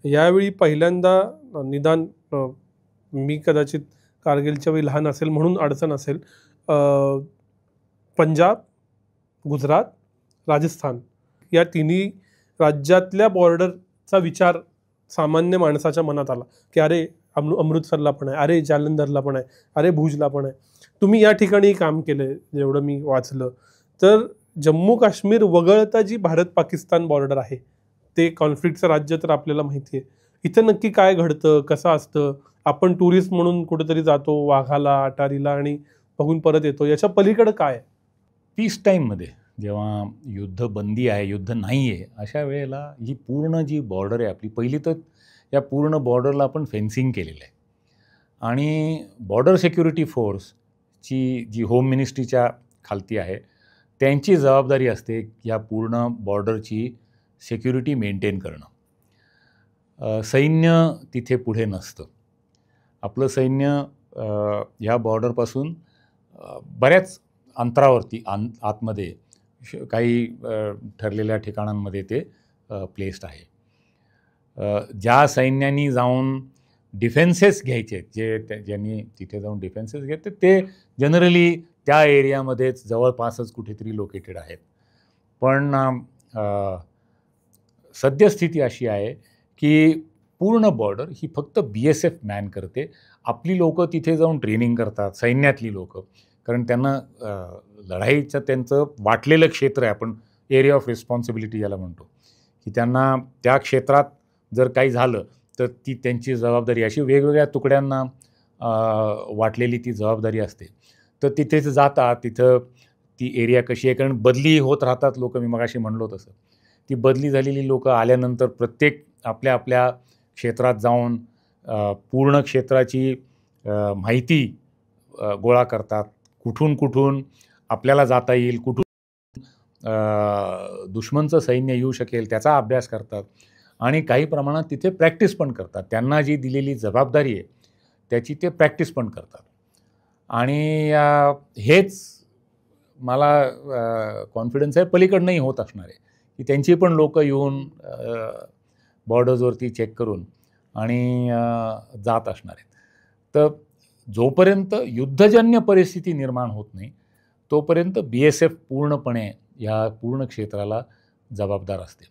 यावेळी पहिल्यांदा निदान मी कदाचित कारगिलच्या वेळी लहान असेल म्हणून अडचण असेल, पंजाब, गुजरात, राजस्थान या तिन्ही राज्यातल्या बॉर्डरचा विचार सामान्य माणसाच्या मनात आला की अरे अमृतसरला पण आहे, अरे जालंधरला पण आहे, अरे भुजला पण आहे. तुम्ही या ठिकाणी काम केलं जेवढं मी वाचलं. तर जम्मू काश्मीर वगळता जी भारत पाकिस्तान बॉर्डर आहे ते कॉन्फ्लिक्टचं राज्य तर आपल्याला माहिती आहे. इथं नक्की काय घडतं, कसं असतं? आपण टुरिस्ट म्हणून कुठेतरी जातो वाघाला, अटारीला आणि बघून परत येतो, याच्या पलीकडं काय? पीस टाईममध्ये जेव्हा युद्धबंदी आहे, युद्ध नाही आहे, अशा वेळेला ही पूर्ण जी बॉर्डर आहे आपली, पहिली तर या पूर्ण बॉर्डरला आपण फेन्सिंग केलेलं आहे आणि बॉर्डर सिक्युरिटी फोर्सची जी होम मिनिस्ट्रीच्या खालती आहे, त्यांची जबाबदारी असते या पूर्ण बॉर्डरची सिक्युरिटी मेंटेन करणं. सैन्य तिथे पुढे नसतं. आपलं सैन्य ह्या बॉर्डरपासून बऱ्याच अंतरावरती आतमध्ये काही ठरलेल्या ठिकाणांमध्ये ते प्लेस्ड आहे. ज्या सैन्यांनी जाऊन डिफेन्सेस घ्यायचे, ज्यांनी तिथे जाऊन डिफेन्सेस घेतले, ते जनरली त्या एरियामध्येच जवळपासच कुठेतरी लोकेटेड आहेत. पण सद्यस्थिती अशी आहे की पूर्ण बॉर्डर ही फक्त BSF मॅन करते. आपली लोकं तिथे जाऊन ट्रेनिंग करतात, सैन्यातली लोकं, कारण त्यांना लढाईचं त्यांचं वाटलेलं क्षेत्र आहे, आपण एरिया ऑफ रिस्पॉन्सिबिलिटी ज्याला म्हणतो, की त्यांना त्या क्षेत्रात जर काही झालं तर ती त्यांची जबाबदारी, अशी वेगवेगळ्या तुकड्यांना वाटलेली ती जबाबदारी असते. तर तिथेच जातात, तिथं ती एरिया कशी आहे, कारण बदली होत राहतात लोकं, मी मगाशी म्हणलो तसं. ती बदली झालेली लोकं आल्यानंतर प्रत्येक आपल्या आपल्या क्षेत्रात जाऊन पूर्ण क्षेत्राची माहिती गोळा करतात. कुठून कुठून आपल्याला जाता येईल, कुठून दुश्मनचं सैन्य येऊ शकेल त्याचा अभ्यास करतात आणि काही प्रमाणात तिथे प्रॅक्टिस पण करतात. त्यांना जी दिलेली जबाबदारी आहे त्याची ते प्रॅक्टिस पण करतात. आणि हेच मला कॉन्फिडन्स आहे पलीकडनंही होत असणार आहे, की त्यांची पण लोकं येऊन बॉर्डर्सवरती चेक करून आणि जात असणार आहेत. तर जोपर्यंत युद्धजन्य परिस्थिती निर्माण होत नाही तोपर्यंत BSF पूर्णपणे या पूर्ण क्षेत्राला जबाबदार असते.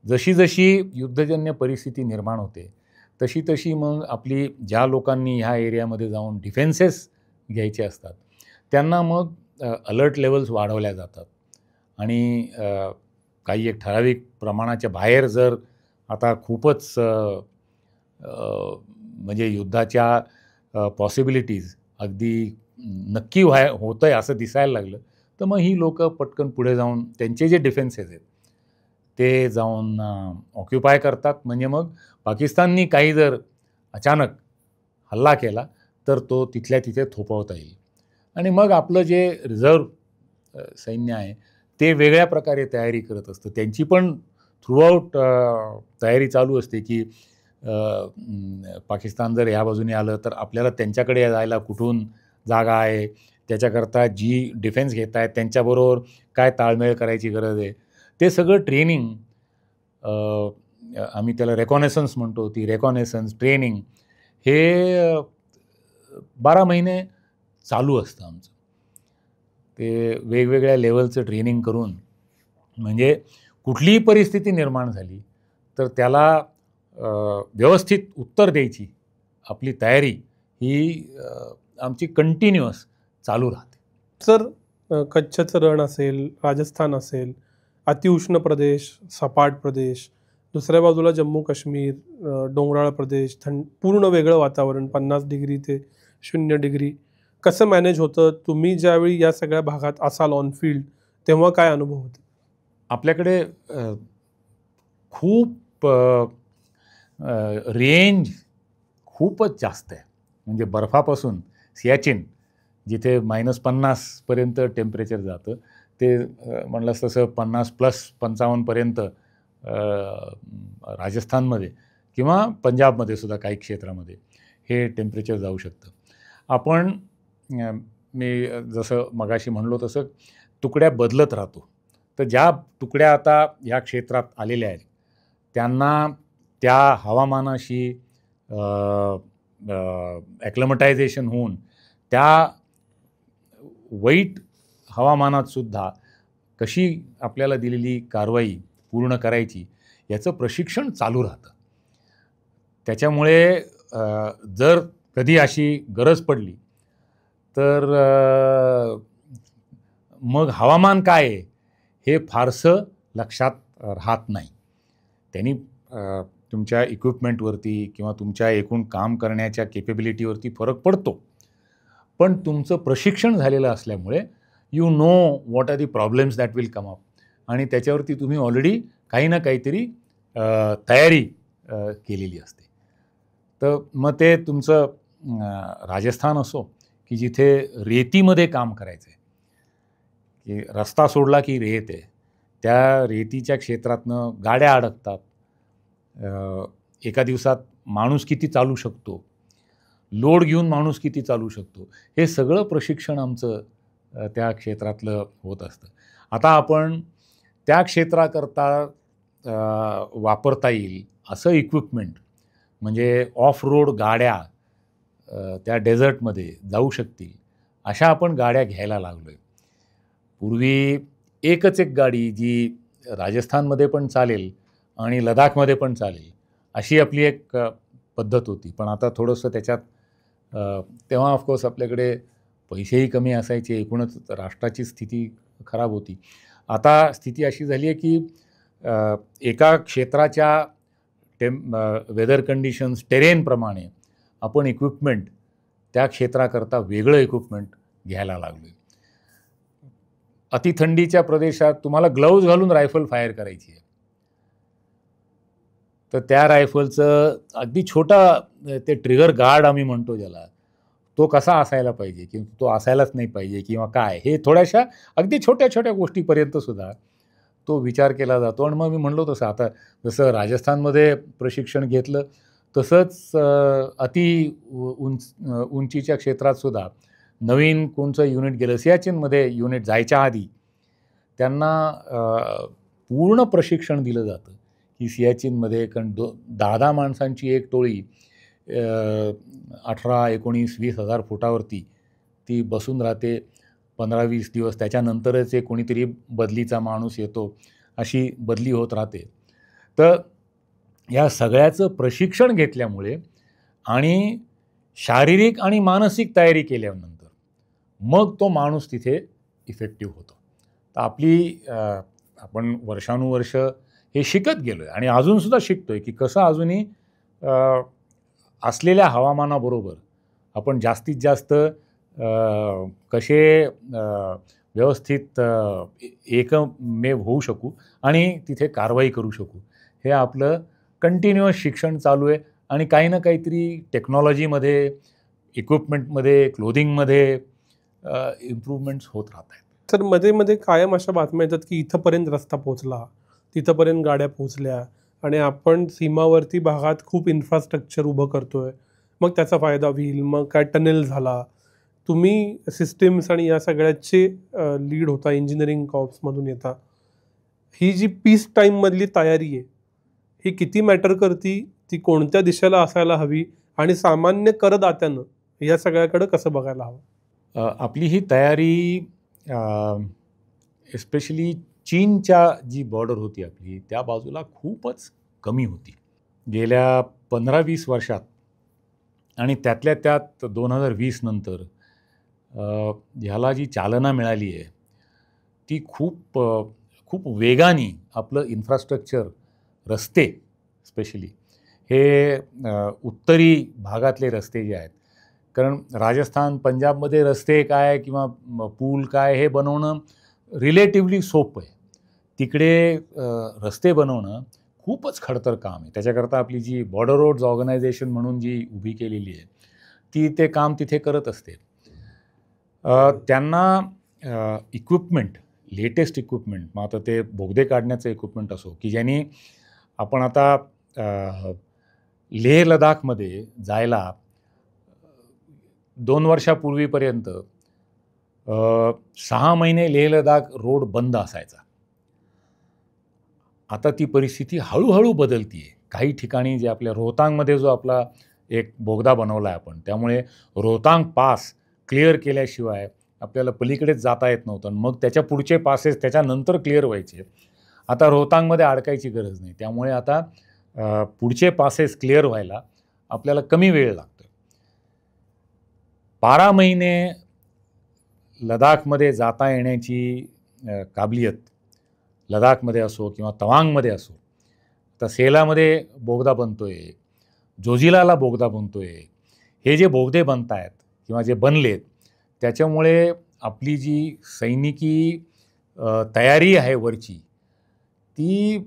जशी जशी युद्धजन्य परिस्थिती निर्माण होते तशी तशी मग आपली ज्या लोकांनी ह्या एरियामध्ये जाऊन डिफेन्सेस घ्यायचे असतात त्यांना मग अलर्ट लेवल्स वाढवल्या जातात आणि काही एक ठराविक प्रमाणाच्या बाहेर जर आता खूपच म्हणजे युद्धाच्या पॉसिबिलिटीज अगदी नक्की होतं आहे असं दिसायला लागलं तर मग ही लोकं पटकन पुढे जाऊन त्यांचे जे डिफेन्सेस आहेत ते जाऊन ऑक्युपाय करतात. म्हणजे मग पाकिस्ताननी काही जर अचानक हल्ला केला तर तो तिथल्या तिथे थोपवता येईल आणि मग आपलं जे रिझर्व्ह सैन्य आहे ते वेगळ्या प्रकारे तयारी करत असतं. त्यांची पण थ्रूआउट तयारी चालू असते की पाकिस्तान जर ह्या बाजूने आलं तर आपल्याला त्यांच्याकडे जायला कुठून जागा आहे, त्याच्याकरता जी डिफेन्स घेत आहेत त्यांच्याबरोबर काय ताळमेळ करायची गरज आहे, ते सगळं ट्रेनिंग आम्ही त्याला रेकॉनेसन्स म्हणतो. ती रेकॉनेसन्स ट्रेनिंग हे 12 महिने चालू असतं आमचं. ते वेगवेगळ्या लेवलचं ट्रेनिंग करून म्हणजे कुठलीही परिस्थिती निर्माण झाली तर त्याला व्यवस्थित उत्तर द्यायची आपली तयारी ही आमची कंटिन्युअस चालू राहते. सर, कच्छचं रण असेल, राजस्थान असेल, अतिउष्ण प्रदेश, सपाट प्रदेश, दुसऱ्या बाजूला जम्मू काश्मीर, डोंगराळ प्रदेश, पूर्ण वेगळं वातावरण, 50 डिग्री ते 0 डिग्री, कसं मॅनेज होतं? तुम्ही ज्यावेळी या सगळ्या भागात असाल ऑन फील्ड तेव्हा काय अनुभव होते? आपल्याकडे खूप रेंज खूपच जास्त आहे. म्हणजे बर्फापासून सियाचिन जिथे -50 पर्यंत टेम्परेचर जातं ते म्हणलंस तसं 50+55पर्यंत राजस्थानमध्ये किंवा पंजाबमध्ये सुद्धा काही क्षेत्रामध्ये हे टेम्परेचर जाऊ शकतं. आपण मी जसं मगाशी म्हणलो तसं तुकड्या बदलत राहतो. तर ज्या तुकड्या आता ह्या क्षेत्रात आलेल्या आहेत त्यांना त्या हवामानाशी ॲक्लमटायझेशन होऊन त्या वाईट हवामानातसुद्धा कशी आपल्याला दिलेली कारवाई पूर्ण करायची याचं प्रशिक्षण चालू राहतं. त्याच्यामुळे जर कधी अशी गरज पडली तर मग हवामान काय आहे हे फारसं लक्षात राहत नाही. त्यांनी तुमच्या इक्विपमेंटवरती किंवा तुमच्या एकूण काम करण्याच्या केपेबिलिटीवरती फरक पडतो. पण तुमचं प्रशिक्षण झालेलं असल्यामुळे you know what are the problems that will come up, आणि त्याच्यावरती तुम्ही ऑलरेडी काही ना काहीतरी तयारी केलेली असते. तर मग ते तुमचं राजस्थान असो की जिथे रेतीमध्ये काम करायचं आहे, की रस्ता सोडला की रेत आहे, त्या रेतीच्या क्षेत्रातनं गाड्या अडकतात, एका दिवसात माणूस किती चालू शकतो, लोड घेऊन माणूस किती चालू शकतो, हे सगळं प्रशिक्षण आमचं त्या क्षेत्रातलं होत असतं. आता आपण त्या क्षेत्राकरता वापरता येईल असं इक्विपमेंट, म्हणजे ऑफ रोड गाड्या त्या डेझर्टमध्ये जाऊ शकतील अशा आपण गाड्या घ्यायला लागलो आहे. पूर्वी एकच एक गाडी जी राजस्थानमध्ये पण चालेल आणि लडाखमध्ये पण चालेल अशी आपली एक पद्धत होती. पण आता थोडंसं त्याच्यात तेव्हा ऑफकोर्स आपल्याकडे पैसेही कमी असायचे, एकूणच राष्ट्राची स्थिती खराब होती. आता स्थिती अशी झाली आहे की एका क्षेत्राच्या वेदर कंडिशन्स, टेरेनप्रमाणे आपण इक्विपमेंट त्या क्षेत्राकरता वेगळं इक्विपमेंट घ्यायला लागलो आहे. अतिथंडीच्या प्रदेशात तुम्हाला ग्लव्ज घालून रायफल फायर करायची आहे, तर त्या रायफलचं अगदी छोटा ते ट्रिगर गार्ड आम्ही म्हणतो ज्याला, तो कसा असायला पाहिजे किंवा तो असायलाच नाही पाहिजे किंवा काय, हे थोड्याशा अगदी छोट्या छोट्या गोष्टीपर्यंत सुद्धा तो विचार केला जातो. आणि मग मी म्हणलो तसं आता जसं राजस्थानमध्ये प्रशिक्षण घेतलं तसंच उंचीच्या क्षेत्रात सुद्धा नवीन कोणचं युनिट गेलं, सियाचीनमध्ये युनिट जायच्या आधी त्यांना पूर्ण प्रशिक्षण दिलं जातं की सियाचीनमध्ये, कारण 10 माणसांची एक टोळी 18, 19, 20,000 फुटावरती ती बसून राहते 15-20 दिवस. त्याच्यानंतरच एक कोणीतरी बदलीचा माणूस येतो, अशी बदली होत राहते. तर या सगळ्याचं प्रशिक्षण घेतल्यामुळे आणि शारीरिक आणि मानसिक तयारी केल्यानंतर मग तो माणूस तिथे इफेक्टिव्ह होतो. तर आपली आपण वर्षानुवर्ष हे शिकत गेलो आहे आणि अजूनसुद्धा शिकतो आहे की कसं अजूनही असलेल्या हवामानाबरोबर आपण जास्तीत जास्त कसे व्यवस्थित एकमेव होऊ शकू आणि तिथे कारवाई करू शकू, हे आपलं कंटिन्युअस शिक्षण चालू आहे. आणि काही ना काहीतरी टेक्नॉलॉजीमध्ये, इक्विपमेंटमध्ये, क्लोदिंगमध्ये इम्प्रूव्हमेंट्स होत राहत आहेत. तर मध्ये मध्ये कायम अशा बातम्या येतात की इथंपर्यंत रस्ता पोहोचला, तिथंपर्यंत गाड्या पोहोचल्या आणि आपण सीमावर्ती भागात खूप इन्फ्रास्ट्रक्चर उभं करतोय, मग त्याचा फायदा होईल, मग काय टनेल झाला. तुम्ही सिस्टीम्स आणि या सगळ्याचे लीड होता, इंजिनिअरिंग कॉर्प्समधून येता. ही जी पीस टाईममधली तयारी आहे ही किती मॅटर करती, ती कोणत्या दिशेला असायला हवी आणि सामान्य करदात्यानं या सगळ्याकडे कसं बघायला हवं? आपली ही तयारी एस्पेशली चीनच्या जी बॉर्डर होती आपली त्या बाजूला खूपच कमी होती गेल्या 15-20 वर्षात. आणि त्यातल्या त्यात 2020 नंतर ह्याला जी चालना मिळाली आहे ती खूप वेगाने आपलं इन्फ्रास्ट्रक्चर, रस्ते स्पेशली हे उत्तरी भागातले रस्ते जे आहेत, कारण राजस्थान, पंजाबमध्ये रस्ते काय किंवा पूल काय हे बनवणं रिलेटिव्हली सोपं आहे. तिकडे रस्ते बनवणं खूपच खडतर काम आहे. त्याच्याकरता आपली जी बॉर्डर रोड्स ऑर्गनायझेशन म्हणून जी उभी केलेली आहे ती ते काम तिथे करत असते. त्यांना इक्विपमेंट, लेटेस्ट इक्विपमेंट, मग आता ते बोगदे काढण्याचं इक्विपमेंट असो की ज्यांनी आपण आता लेह लडाखमध्ये जायला 2 वर्षापूर्वीपर्यंत 6 महिने लेह लडाख रोड बंद असायचा. आता ती परिस्थिती हळूहळू बदलती आहे. काही ठिकाणी जे आपल्या रोहतांगमध्ये जो आपला एक बोगदा बनवला आहे आपण, त्यामुळे रोहतांग पास क्लिअर केल्याशिवाय आपल्याला पलीकडेच जाता येत नव्हतं. मग त्याच्या पुढचे पासेस त्याच्यानंतर क्लिअर व्हायचे. आता रोहतांगमध्ये अडकायची गरज नाही. त्यामुळे आता पुढचे पासेस क्लिअर व्हायला आपल्याला कमी वेळ लागतो. 12 महिने लडाखमध्ये जाता येण्याची काबिलियत लडाखमध्ये असो किंवा तवांगमध्ये असो, तर सेलामध्ये बोगदा बनतोय, जोजिलाला बोगदा बनतोय. हे जे बोगदे बनत आहेत किंवा जे बनलेत त्याच्यामुळे आपली जी सैनिकी तयारी आहे वरची ती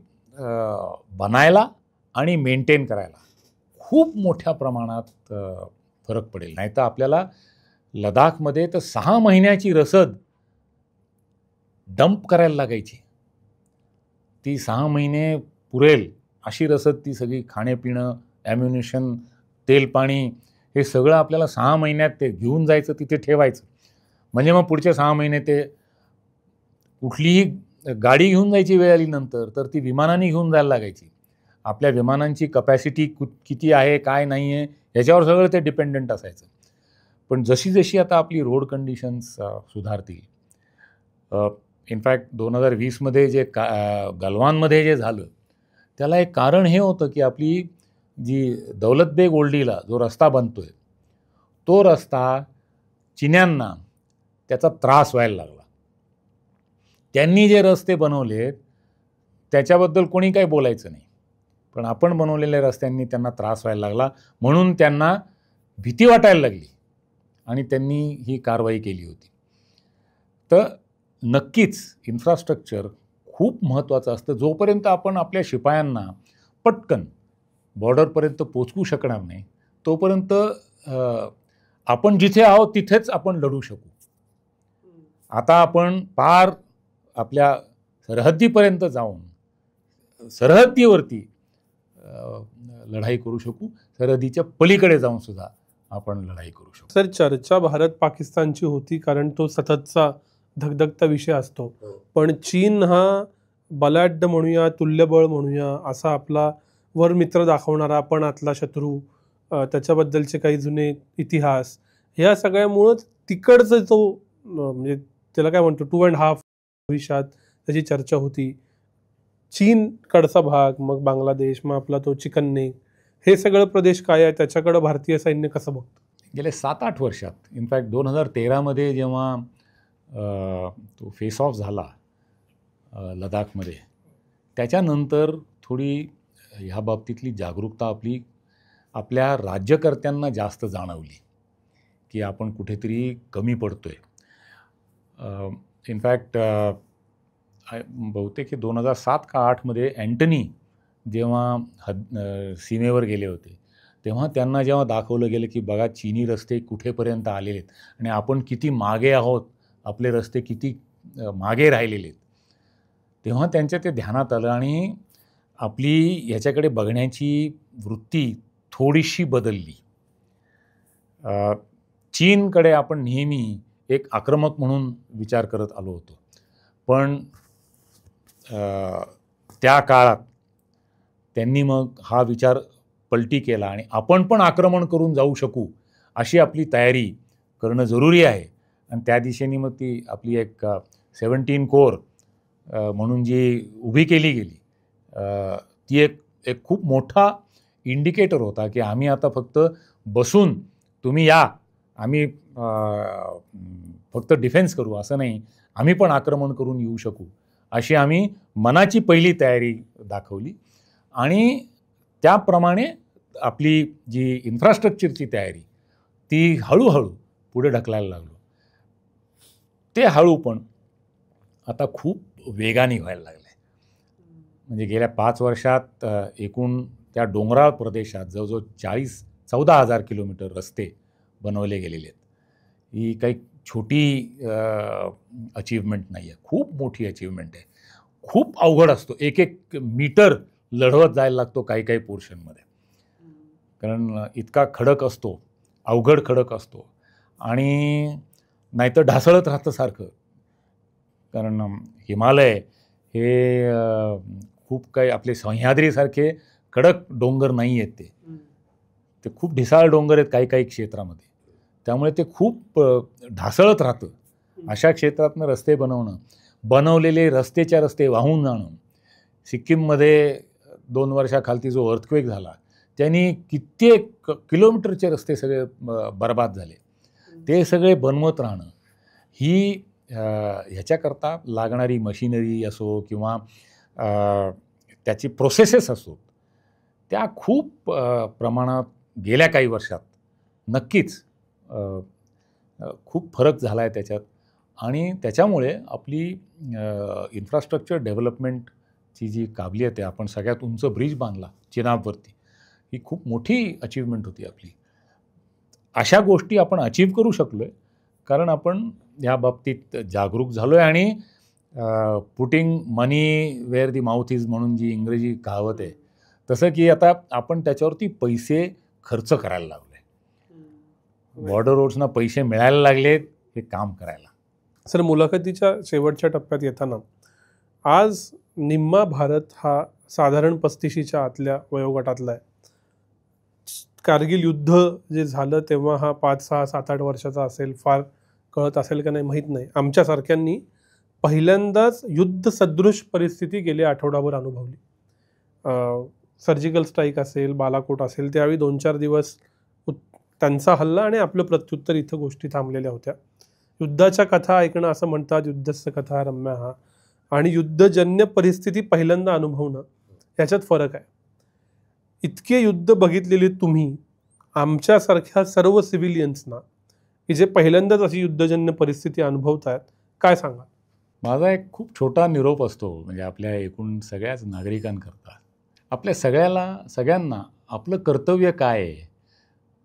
बनायला आणि मेंटेन करायला खूप मोठ्या प्रमाणात फरक पडेल. नाही तर आपल्याला लडाखमध्ये तर 6 महिन्याची रसद डंप करायला लागायची. ती 6 महिने पुरेल अशी रसद ती सगळी खाणेपिणं, ॲम्युनिशन, तेल पाणी हे सगळं आपल्याला 6 महिन्यात ते घेऊन जायचं, तिथे ठेवायचं. म्हणजे मग पुढचे 6 महिने ते कुठलीही गाडी घेऊन जायची वेळ आली नंतर तर ती विमानाने घेऊन जायला लागायची. आपल्या विमानांची कपॅसिटी किती आहे, काय नाही आहे ह्याच्यावर सगळं ते डिपेंडंट असायचं. पण जशी जशी आता आपली रोड कंडिशन्स सुधारतील, इनफॅक्ट 2020मध्ये जे गलवानमध्ये जे झालं त्याला एक कारण हे होतं की आपली जी दौलत बेग ओल्डीला जो रस्ता बनतोय तो रस्ता चिन्यांना त्याचा त्रास व्हायला लागला. त्यांनी जे रस्ते बनवले त्याच्याबद्दल कोणी काही बोलायचं नाही, पण आपण बनवलेल्या रस्त्यांनी त्यांना त्रास व्हायला लागला म्हणून त्यांना भीती वाटायला लागली आणि त्यांनी ही कारवाई केली होती. तर नक्कीच इन्फ्रास्ट्रक्चर खूप महत्त्वाचं असतं. जोपर्यंत आपण आपल्या शिपायांना पटकन बॉर्डरपर्यंत पोचवू शकणार नाही तोपर्यंत आपण जिथे आहोत तिथेच आपण लढू शकू. आता आपण पार आपल्या सरहद्दीपर्यंत जाऊन सरहद्दीवरती लढाई करू शकू, सरहद्दीच्या पलीकडे जाऊन सुद्धा आपण लढाई करू शकू. सर, चर्चा भारत पाकिस्तानची होती कारण तो सततचा धगधगता विषय असतो. पण चीन हा बलाढ्य म्हणूया, तुल्यबळ म्हणूया, असा आपला वर मित्र दाखवणारा पण आतला शत्रू, त्याच्याबद्दलचे काही जुने इतिहास, ह्या सगळ्यामुळं तिकडचा तो म्हणजे त्याला काय म्हणतो 2.5 भविष्यात त्याची चर्चा होती. चीनकडचा भाग, मग बांगलादेश, मग आपला तो चिकन नेक, हे सगळं प्रदेश काय आहे, त्याच्याकडं भारतीय सैन्य कसं बघतं? गेले 7-8 वर्षात इनफॅक्ट 2013मध्ये जेव्हा तो फेस ऑफ झाला लडाखमध्ये, त्याच्यानंतर थोडी ह्या बाबतीतली जागरूकता आपल्या राज्यकर्त्यांना जास्त जाणवली की आपण कुठेतरी कमी पडतोय. इनफॅक्ट बहुतेक 2007 का 8मध्ये अँटनी जेव्हा सीमेवर गेले होते तेव्हा त्यांना जेव्हा दाखवलं गेलं की बघा चीनी रस्ते कुठेपर्यंत आलेले आहेत आणि आपण किती मागे आहोत, आपले रस्ते किती मागे राहिलेले आहेत, तेव्हा त्यांच्या ते ध्यानात आलं आणि आपली ह्याच्याकडे बघण्याची वृत्ती थोडीशी बदलली. चीनकडे आपण नेहमी एक आक्रमक म्हणून विचार करत आलो होतो, पण त्या काळात त्यांनी मग हा विचार पलटी केला आणि आपण पण आक्रमण करून जाऊ शकू अशी आपली तयारी करणं जरुरी आहे. आणि त्या दिशेने मग ती आपली एक 17 कोर म्हणून जी उभी केली गेली ती एक खूप मोठा इंडिकेटर होता की आम्ही आता फक्त बसून तुम्ही या, आम्ही फक्त डिफेन्स करू असं नाही, आम्ही पण आक्रमण करून येऊ शकू अशी आम्ही मनाची पहिली तयारी दाखवली आणि त्याप्रमाणे आपली जी इन्फ्रास्ट्रक्चरची तयारी ती हळूहळू पुढे ढकलायला लागलो. ते हळू पण आता खूप वेगाने व्हायला लागलं आहे. म्हणजे गेल्या 5 वर्षात एकूण त्या डोंगराळ प्रदेशात जवळजवळ 14,000 किलोमीटर रस्ते बनवले गेलेले आहेत. ही काही छोटी अचीवमेंट नाही आहे, खूप मोठी अचीवमेंट आहे. खूप अवघड असतो, एक मीटर लढवत जायला लागतो काही पोर्शनमध्ये, कारण इतका खडक असतो, अवघड खडक असतो आणि नाहीतर ढासळत राहतं सारखं. कारण हिमालय हे खूप काही आपले सह्याद्रीसारखे कडक डोंगर नाही आहेत, ते खूप ढिसाळ डोंगर आहेत काही क्षेत्रामध्ये, त्यामुळे ते खूप ढासळत राहतं. अशा क्षेत्रातनं रस्ते बनवलेले रस्ते वाहून जाणं. सिक्कीममध्ये 2 वर्षाखालती जो अर्थक्वेक झाला त्यांनी कित्येक किलोमीटरचे रस्ते सगळे बर्बाद झाले. ते सगळे बनवत राहणं ही ह्याच्याकरता लागणारी मशिनरी असो किंवा त्याची प्रोसेसेस असो त्या खूप प्रमाणात गेल्या काही वर्षात नक्कीच खूप फरक झाला आहे त्याच्यात. आणि त्याच्यामुळे आपली इन्फ्रास्ट्रक्चर डेव्हलपमेंटची जी काबिलियत आहे, आपण सगळ्यात उंच ब्रिज बांधला चिनाबवरती, ही खूप मोठी अचीवमेंट होती आपली. अशा गोष्टी आपण अचीव करू शकलो आहे कारण आपण ह्या बाबतीत जागरूक झालो आहे आणि putting money where the mouth is म्हणून जी इंग्रजी कहावत आहे, तसं की आता आपण त्याच्यावरती पैसे खर्च करायला लागलो आहे. बॉर्डर रोड्सना पैसे मिळायला लागलेत हे काम करायला. सर, मुलाखतीच्या शेवटच्या टप्प्यात येताना आज निम्मा भारत हा साधारण 35च्या आतल्या वयोगटातला आहे. कारगिल युद्ध जे झालं तेव्हा हा 5, 6, 7, 8 वर्षाचा असेल, फार कळत असेल का नाही माहीत नाही. आमच्यासारख्यांनी पहिल्यांदाच युद्ध सदृश परिस्थिती गेले आठवडाभर अनुभवली. सर्जिकल स्ट्राईक असेल, बालाकोट असेल, त्यावेळी 2-4 दिवस त्यांचा हल्ला आणि आपलं प्रत्युत्तर इथं गोष्टी थांबलेल्या होत्या. युद्धाच्या कथा ऐकणं, असं म्हणतात युद्धस्य कथा रम्या, आणि युद्धजन्य परिस्थिती पहिल्यांदा अनुभवणं, याच्यात फरक आहे. इतके युद्ध बघितलेले तुम्ही आमच्यासारख्या सर्व सिव्हिलियन्सना की जे पहिल्यांदाच अशी युद्धजन्य परिस्थिती अनुभवतायत, काय सांगा? माझा एक खूप छोटा निरोप असतो, म्हणजे आपल्या एकूण सगळ्याच नागरिकांकरता. आपल्या सगळ्यांना आपलं कर्तव्य काय आहे,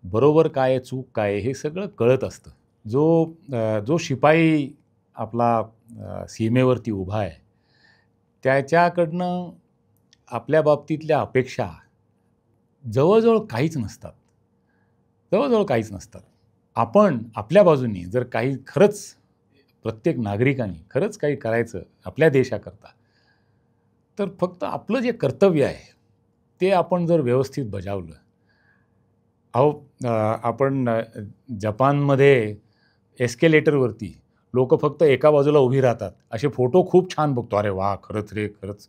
बरोबर काय आहे, चूक काय आहे, हे सगळं कळत असतं. जो शिपाई आपला सीमेवरती उभा आहे, त्याच्याकडनं आपल्या बाबतीतल्या अपेक्षा जवळजवळ काहीच नसतात. आपण आपल्या बाजूनी जर काही खरंच, प्रत्येक नागरिकांनी खरंच काही करायचं आपल्या देशाकरता, तर फक्त आपलं जे कर्तव्य आहे ते आपण जर व्यवस्थित बजावलं. आपण जपानमध्ये एस्केलेटरवरती लोक फक्त एका बाजूला उभी राहतात, असे फोटो खूप छान बघतो, अरे वा, खरंच रे, खरंच.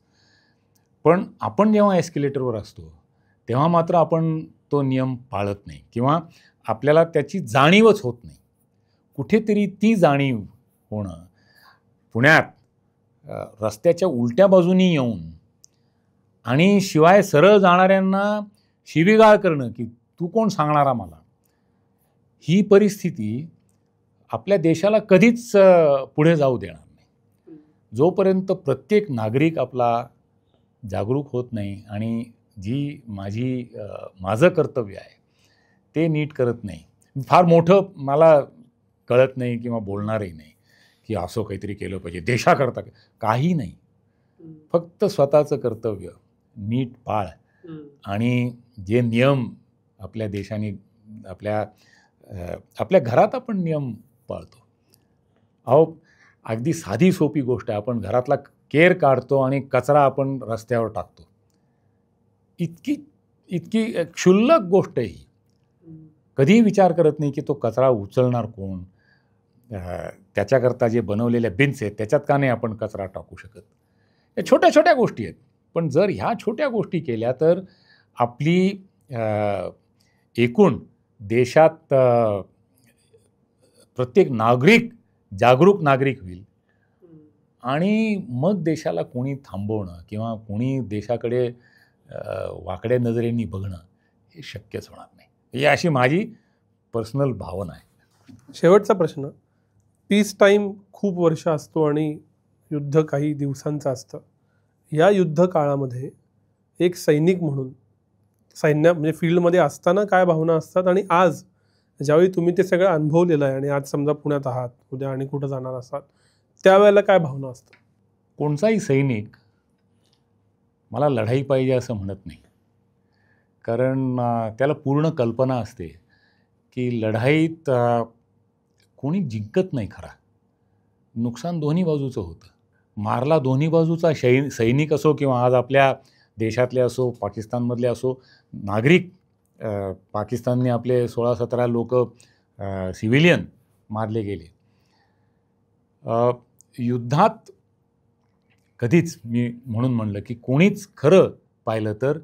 पण आपण जेव्हा एस्केलेटरवर असतो तेव्हा मात्र आपण तो नियम पाळत नाही किंवा आपल्याला त्याची जाणीवच होत नाही. कुठेतरी ती जाणीव होणं, पुण्यात रस्त्याच्या उलट्या बाजूनी येऊन आणि शिवाय सरळ जाणाऱ्यांना शिवीगाळ करणं की तू कोण सांगणारा मला, ही परिस्थिती आपल्या देशाला कधीच पुढे जाऊ देणार नाही. जोपर्यंत प्रत्येक नागरिक आपला जागरूक होत नाही आणि जी माझं कर्तव्य आहे ते नीट करत नाही. फार मोठं मला कळत नाही किंवा बोलणारही नाही की असं काहीतरी केलं पाहिजे देशाकरता, काही नाही. फक्त स्वतःचं कर्तव्य नीट पाळ आणि जे नियम आपल्या देशाने, आपल्या घरात आपण नियम पाळतो. अगदी साधी सोपी गोष्ट आहे, आपण घरातला केर काढतो आणि कचरा आपण रस्त्यावर टाकतो. इतकी क्षुल्लक गोष्ट आहे ही. कधीही विचार करत नाही की तो कचरा उचलणार कोण, त्याच्याकरता जे बनवलेल्या बिन्स आहेत त्याच्यात का नाही आपण कचरा टाकू शकत. या छोट्या छोट्या गोष्टी आहेत, पण जर ह्या छोट्या गोष्टी केल्या तर आपली एकूण देशात प्रत्येक नागरिक जागरूक नागरिक होईल आणि मग देशाला कोणी थांबवणं किंवा कोणी देशाकडे वाकड्या नजरेने बघणं हे शक्यच होणार नाही. ही अशी माझी पर्सनल भावना आहे. शेवटचा प्रश्न, पीस टाईम खूप वर्ष असतो आणि युद्ध काही दिवसांचं असतं. या युद्ध काळामध्ये एक सैनिक म्हणून म्हणजे फील्डमध्ये असताना काय भावना असतात, आणि आज ज्यावेळी तुम्ही ते सगळं अनुभवलेलं आहे आणि आज समजा पुण्यात आहात, उद्या आणि कुठं जाणार असाल, त्यावेळेला काय भावना असतात? कोणताही सैनिक मला लढाई पाहिजे असं म्हणत नाही, कारण त्याला पूर्ण कल्पना असते की लढाईत कोणी जिंकत नाही. खरा नुकसान दोन्ही बाजूचं होतं. मारला दोन्ही बाजूचा सैनिक असो किंवा आज आपल्या देशातले असो, पाकिस्तानमधले असो नागरिक. पाकिस्तानने आपले 16-17 लोक सिव्हिलियन मारले गेले. युद्धात कधीच मी म्हणून म्हणलं की कोणीच खरं पाहिलं तर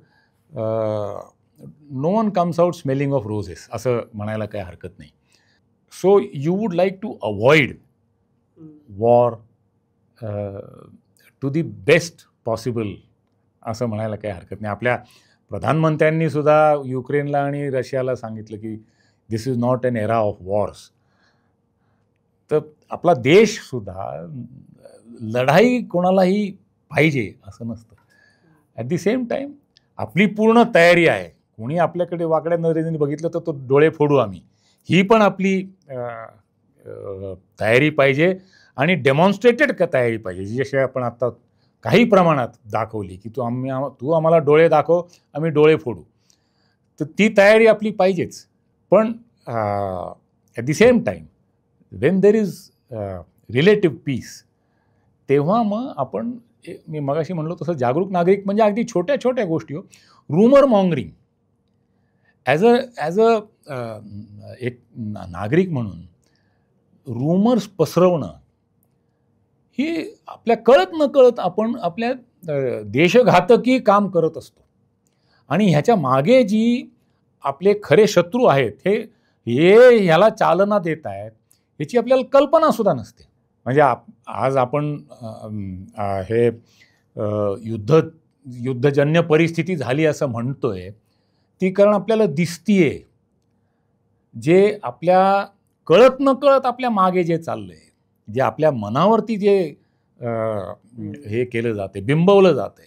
no one comes out smelling of roses असं म्हणायला काही हरकत नाही. So you would like to avoid war to the best possible असं म्हणायला काही हरकत नाही. आपल्या प्रधानमंत्र्यांनी सुद्धा युक्रेनला आणि रशियाला सांगितलं की this is not an era of wars. तर आपला देशसुद्धा लढाई कोणालाही पाहिजे असं नसतं. ॲट दी सेम टाईम आपली पूर्ण तयारी आहे. कोणी आपल्याकडे वाकड्या नजरेने बघितलं तर तो डोळे फोडू आम्ही, ही पण आपली तयारी पाहिजे आणि डेमॉन्स्ट्रेटेड तयारी पाहिजे, जशी आपण आता काही प्रमाणात दाखवली की तू आम्हाला डोळे दाखव, आम्ही डोळे फोडू. तर ती तयारी आपली पाहिजेच. पण at the same time when there is relative peace, तेव्हा मग आपण मी मगाशी म्हणलो तसं जागरूक नागरिक म्हणजे अगदी छोट्या छोट्या गोष्टी, रूमर मॉंगरिंग ॲज अ एक नागरिक म्हणून रूमर्स पसरवणं ही आपल्या कळत नकळत आपण आपल्या देशघातकी काम करत असतो. आणि ह्याच्या मागे जी आपले खरे शत्रू आहेत हे ह्याला चालना देत आहेत याची आपल्याला कल्पनासुद्धा नसते. म्हणजे आज आपण हे युद्धजन्य परिस्थिती झाली असं म्हणतोय, ती कारण आपल्याला दिसतीये. जे आपल्या कळत नकळत आपल्या मागे जे चाललंय, जे आपल्या मनावरती जे हे केलं जाते, बिंबवलं जातंय,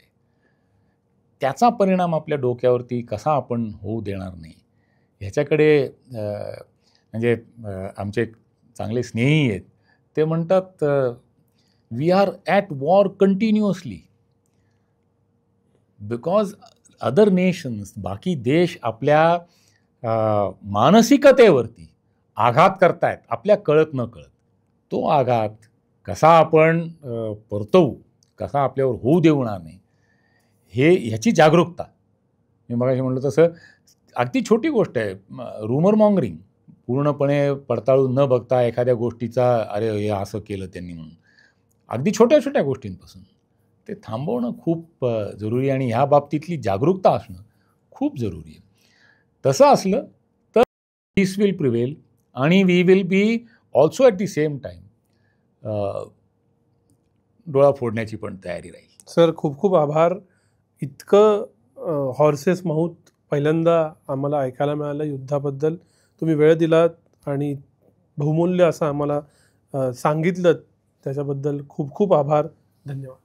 त्याचा परिणाम आपल्या डोक्यावरती कसा आपण होऊ देणार नाही ह्याच्याकडे म्हणजे आमचे चांगले स्नेही आहेत ते म्हणतात, we are at war continuously because other nations, बाकी देश आपल्या मानसिकतेवरती आघात करतायत आपल्या कळत न कळत. तो आघात कसा आपण परतवू, कसा आपल्यावर होऊ देणार नाही ह्याची जागरूकता. मी मगाशी म्हटलं तसं अगदी छोटी गोष्ट आहे, रूमर मॉंगरिंग पूर्णपणे पडताळून न बघता एखाद्या गोष्टीचा अरे हे असं केलं त्यांनी म्हणून, अगदी छोट्या छोट्या गोष्टींपासून ते थांबवणं खूप जरुरी आहे आणि ह्या बाबतीतली जागरूकता असणं खूप जरुरी आहे. तसं असलं तर पीस विल प्रिवेल आणि we will be also at the same time डोळा फोडण्याची पण तयारी राहील. सर खूप खूप आभार. इतकं हॉर्सेस माऊथ पहिल्यांदा आम्हाला ऐकायला मिळालं. युद्धाबद्दल तुम्ही वेळ दिलात आणि बहुमूल्य असं आम्हाला सांगितलं, त्याच्याबद्दल खूप खूप आभार. धन्यवाद.